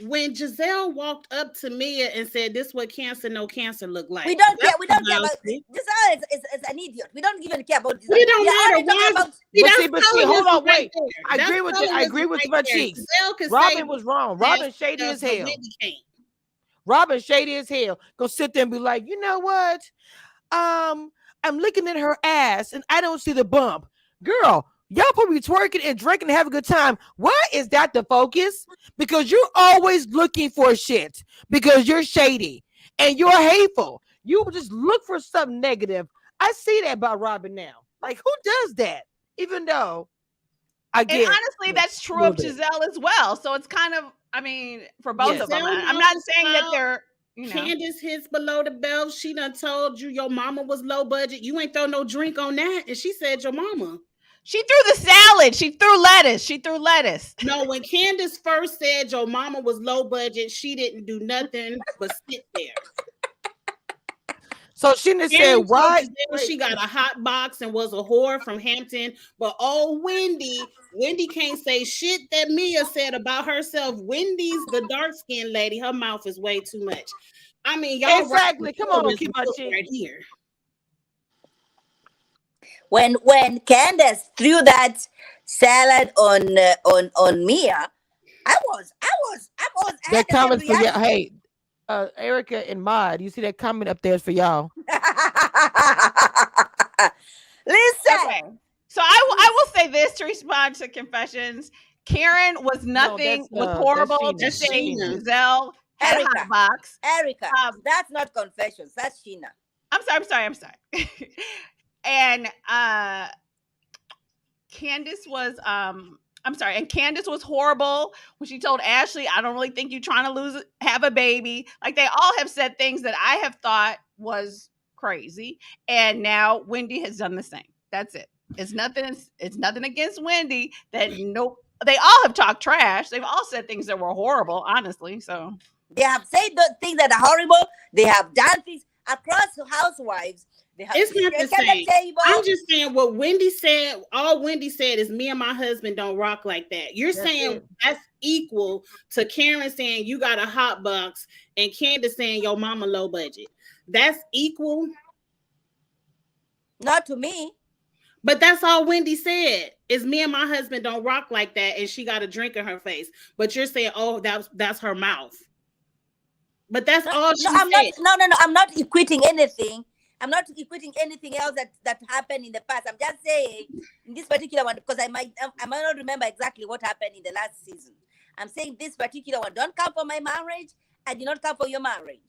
[SPEAKER 7] when Giselle walked up to Mia and said, "This what cancer, no cancer look like."
[SPEAKER 8] We don't care. We don't care about Giselle. Is an idiot. We don't even care about Giselle.
[SPEAKER 7] We don't matter.
[SPEAKER 1] But see, hold on, wait. I agree with my cheeks. Robin was wrong. Robin shady as hell. Robin shady as hell. Go sit there and be like, you know what? I'm looking at her ass and I don't see the bump. Girl, y'all probably twerking and drinking and having a good time. Why is that the focus? Because you're always looking for shit. Because you're shady and you're hateful. You just look for something negative. I see that about Robin now. Like, who does that? Even though I get.
[SPEAKER 4] And honestly, that's true of Giselle as well. So it's kind of, I mean, for both of them. I'm not saying that they're, you know.
[SPEAKER 7] Candace hits below the belt. She done told you your mama was low budget. You ain't throw no drink on that. And she said your mama.
[SPEAKER 4] She threw the salad. She threw lettuce.
[SPEAKER 7] No, when Candace first said your mama was low budget, she didn't do nothing but sit there.
[SPEAKER 1] So she didn't say why
[SPEAKER 7] she got a hot box and was a whore from Hampton. But Wendy can't say shit that Mia said about herself. Wendy's the dark-skinned lady. Her mouth is way too much. I mean, y'all
[SPEAKER 1] exactly. Come on, keep my chin
[SPEAKER 7] right here.
[SPEAKER 8] When Candace threw that salad on Mia, I was
[SPEAKER 1] that comment for y'all. Hey, Erica and Maude, you see that comment up there for y'all.
[SPEAKER 8] Listen.
[SPEAKER 4] Okay. So I will say this to respond to confessions. Karen was horrible to say Giselle had a hot box.
[SPEAKER 8] Erica, that's not confessions. That's Sheena.
[SPEAKER 4] I'm sorry. And Candace was Candace was horrible when she told Ashley, "I don't really think you're trying to have a baby." Like, they all have said things that I have thought was crazy, and now Wendy has done the same. That's it. It's nothing against Wendy. They all have talked trash. They've all said things that were horrible, honestly. So
[SPEAKER 8] they have said the things that are horrible. They have done things across housewives.
[SPEAKER 7] It's not the same. I'm just saying what Wendy said. All Wendy said is me and my husband don't rock like that. You're saying that's equal to Karen saying you got a hot box and Candace saying your mama low budget. That's equal.
[SPEAKER 8] Not to me.
[SPEAKER 7] But that's all Wendy said is me and my husband don't rock like that, and she got a drink in her face. But you're saying, oh, that's her mouth. But that's all she said.
[SPEAKER 8] I'm not equating anything. I'm not equating anything else that happened in the past. I'm just saying in this particular one, because I might not remember exactly what happened in the last season. I'm saying this particular one, don't come for my marriage. I did not come for your marriage.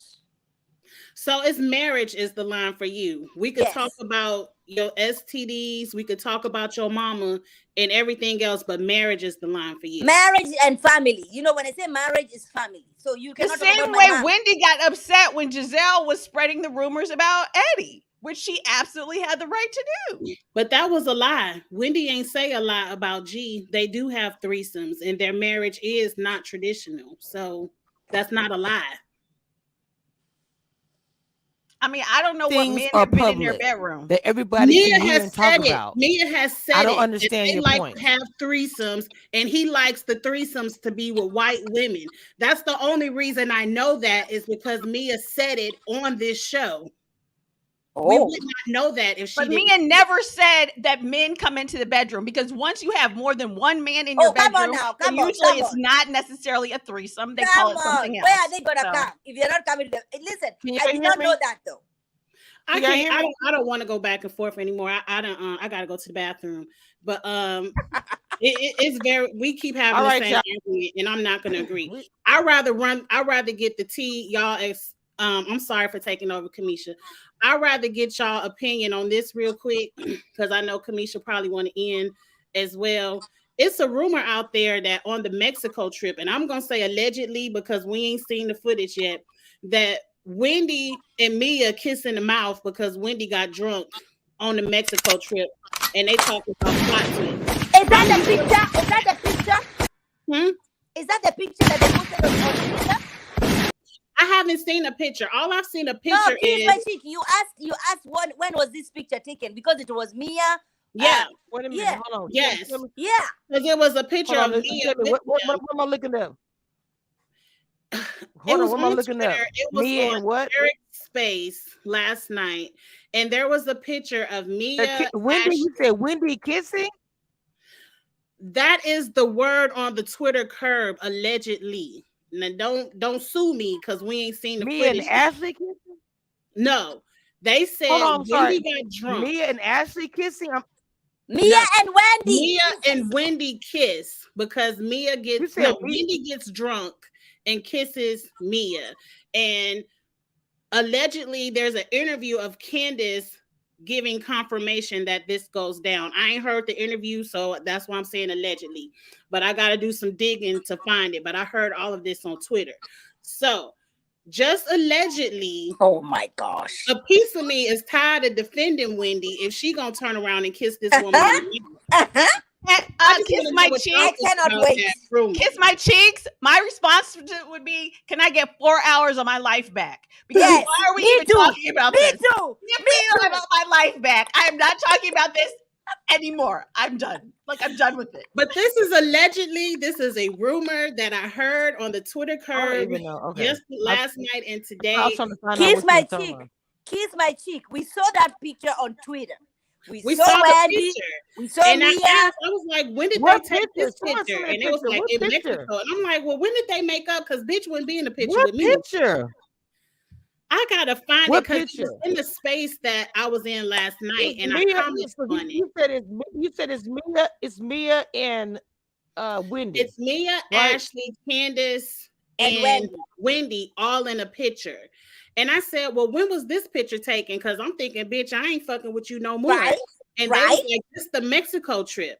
[SPEAKER 7] So it's marriage is the line for you. We could talk about your STDs. We could talk about your mama and everything else, but marriage is the line for you.
[SPEAKER 8] Marriage and family. You know, when I say marriage is family. So you
[SPEAKER 4] the same way Wendy got upset when Giselle was spreading the rumors about Eddie, which she absolutely had the right to do.
[SPEAKER 7] But that was a lie. Wendy ain't say a lie about G. They do have threesomes and their marriage is not traditional. So that's not a lie.
[SPEAKER 4] I mean, I don't know what men have been in their bedroom.
[SPEAKER 1] That everybody can hear and talk about.
[SPEAKER 7] Mia has said
[SPEAKER 1] I don't understand your point.
[SPEAKER 7] They like to have threesomes, and he likes the threesomes to be with white women. That's the only reason I know that is because Mia said it on this show.
[SPEAKER 8] Oh.
[SPEAKER 7] We would not know that if she
[SPEAKER 4] But
[SPEAKER 7] didn't.
[SPEAKER 4] Mia never said that men come into the bedroom, because once you have more than one man in your bedroom, usually it's not necessarily a threesome. They call it something else.
[SPEAKER 8] Where are they gonna come? If you're not coming to listen, I did not know that though.
[SPEAKER 7] I don't want to go back and forth anymore. I gotta go to the bathroom. But it's very, we keep having the same argument, and I'm not gonna agree. I'd rather get the tea, y'all I'm sorry for taking over, Kamisha. I'd rather get y'all opinion on this real quick because I know Kamisha probably want to end as well. It's a rumor out there that on the Mexico trip, and I'm gonna say allegedly because we ain't seen the footage yet, that Wendy and Mia kiss in the mouth because Wendy got drunk on the Mexico trip, and they talking about plot twist.
[SPEAKER 8] Is that the picture? Is that the picture? Is that the picture that they posted on Twitter?
[SPEAKER 7] I haven't seen a picture. All I've seen a picture is.
[SPEAKER 8] My chick, you asked when was this picture taken? Because it was Mia.
[SPEAKER 7] Yeah.
[SPEAKER 1] Wait a minute.
[SPEAKER 8] Yeah.
[SPEAKER 1] Hold on.
[SPEAKER 7] Yes.
[SPEAKER 8] Yeah.
[SPEAKER 7] Because it was a picture of Mia.
[SPEAKER 1] What am I looking at? Hold on. What am I looking at?
[SPEAKER 7] It was
[SPEAKER 1] Mia and what?
[SPEAKER 7] Eric's space last night, and there was a picture of Mia.
[SPEAKER 1] Wendy, you said Wendy kissing?
[SPEAKER 7] That is the word on the Twitter curb, allegedly. Now don't sue me because we ain't seen the
[SPEAKER 1] Mia
[SPEAKER 7] footage.
[SPEAKER 1] and Ashley kissing?
[SPEAKER 7] No, they said Wendy got drunk.
[SPEAKER 1] Mia and Ashley kissing?
[SPEAKER 8] Mia and Wendy.
[SPEAKER 7] Mia and Wendy kiss because Mia gets Wendy gets drunk and kisses Mia. And allegedly there's an interview of Candace giving confirmation that this goes down. I ain't heard the interview, so that's why I'm saying allegedly. But I got to do some digging to find it. But I heard all of this on Twitter. So just allegedly,
[SPEAKER 8] oh my gosh,
[SPEAKER 7] a piece of me is tired of defending Wendy if she gonna turn around and kiss this woman.
[SPEAKER 4] Kiss my cheeks.
[SPEAKER 8] I cannot wait.
[SPEAKER 4] Kiss my cheeks. My response would be, "Can I get 4 hours of my life back?" Because
[SPEAKER 8] Yes,
[SPEAKER 4] why are we
[SPEAKER 8] me
[SPEAKER 4] even
[SPEAKER 8] too.
[SPEAKER 4] talking about
[SPEAKER 8] Me
[SPEAKER 4] this?
[SPEAKER 8] too.
[SPEAKER 4] Give me about my life back. I am not talking about this anymore. I'm done. Like, I'm done with it.
[SPEAKER 7] But this is allegedly, this is a rumor that I heard on the Twitter curb last night and today.
[SPEAKER 8] Kiss my cheek. Kiss my cheek. We saw that picture on Twitter. We saw
[SPEAKER 7] Wendy.
[SPEAKER 8] the picture. We saw
[SPEAKER 7] and
[SPEAKER 8] Mia.
[SPEAKER 7] I was like, when did they take this picture? And it was like in Mexico. And I'm like, well, when did they make up? Because bitch wouldn't be in the picture with me.
[SPEAKER 1] What picture?
[SPEAKER 7] I gotta find it because it was in the space that I was in last night, and I commented on it.
[SPEAKER 1] You said it's Mia. It's Mia and Wendy.
[SPEAKER 7] It's Mia, right? Ashley, Candace, and Wendy all in a picture. And I said, well, when was this picture taken? Because I'm thinking, bitch, I ain't fucking with you no more.
[SPEAKER 8] Right.
[SPEAKER 7] And they was like, this the Mexico trip.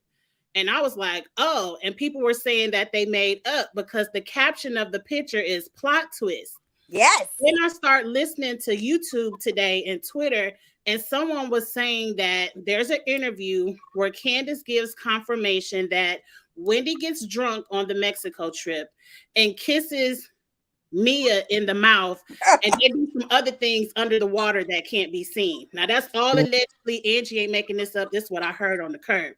[SPEAKER 7] And I was like, oh, and people were saying that they made up because the caption of the picture is plot twist.
[SPEAKER 8] Yes.
[SPEAKER 7] Then I start listening to YouTube today and Twitter, and someone was saying that there's an interview where Candace gives confirmation that Wendy gets drunk on the Mexico trip and kisses Mia in the mouth, and they do some other things under the water that can't be seen. Now that's all allegedly. Angie ain't making this up. This is what I heard on the curb.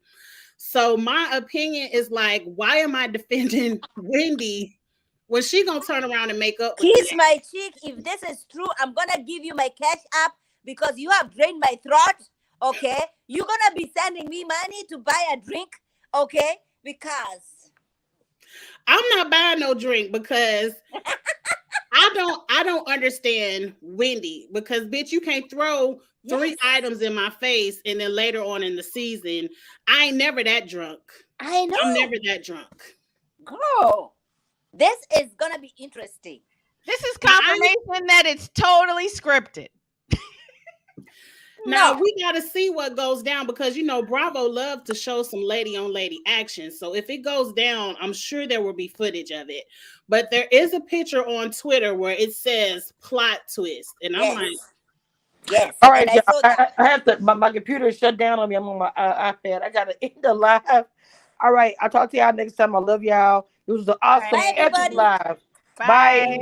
[SPEAKER 7] So my opinion is like, why am I defending Wendy when she gonna turn around and make up?
[SPEAKER 8] Kiss my cheek. If this is true, I'm gonna give you my cash app because you have drained my throat. Okay, you're gonna be sending me money to buy a drink. Okay, because
[SPEAKER 7] I'm not buying no drink because I don't understand Wendy because bitch, you can't throw 3 items in my face and then later on in the season, I ain't never that drunk.
[SPEAKER 8] I know.
[SPEAKER 7] I'm never that drunk.
[SPEAKER 8] Girl, this is gonna be interesting.
[SPEAKER 4] This is confirmation that it's totally scripted.
[SPEAKER 7] Now we gotta see what goes down because you know Bravo loves to show some lady on lady action. So if it goes down, I'm sure there will be footage of it. But there is a picture on Twitter where it says plot twist, and I'm like,
[SPEAKER 8] yes.
[SPEAKER 1] All right, I have to. My computer is shut down on me. I'm on my iPad. I gotta end the live. All right, I'll talk to y'all next time. I love y'all. It was an awesome epic live. Bye.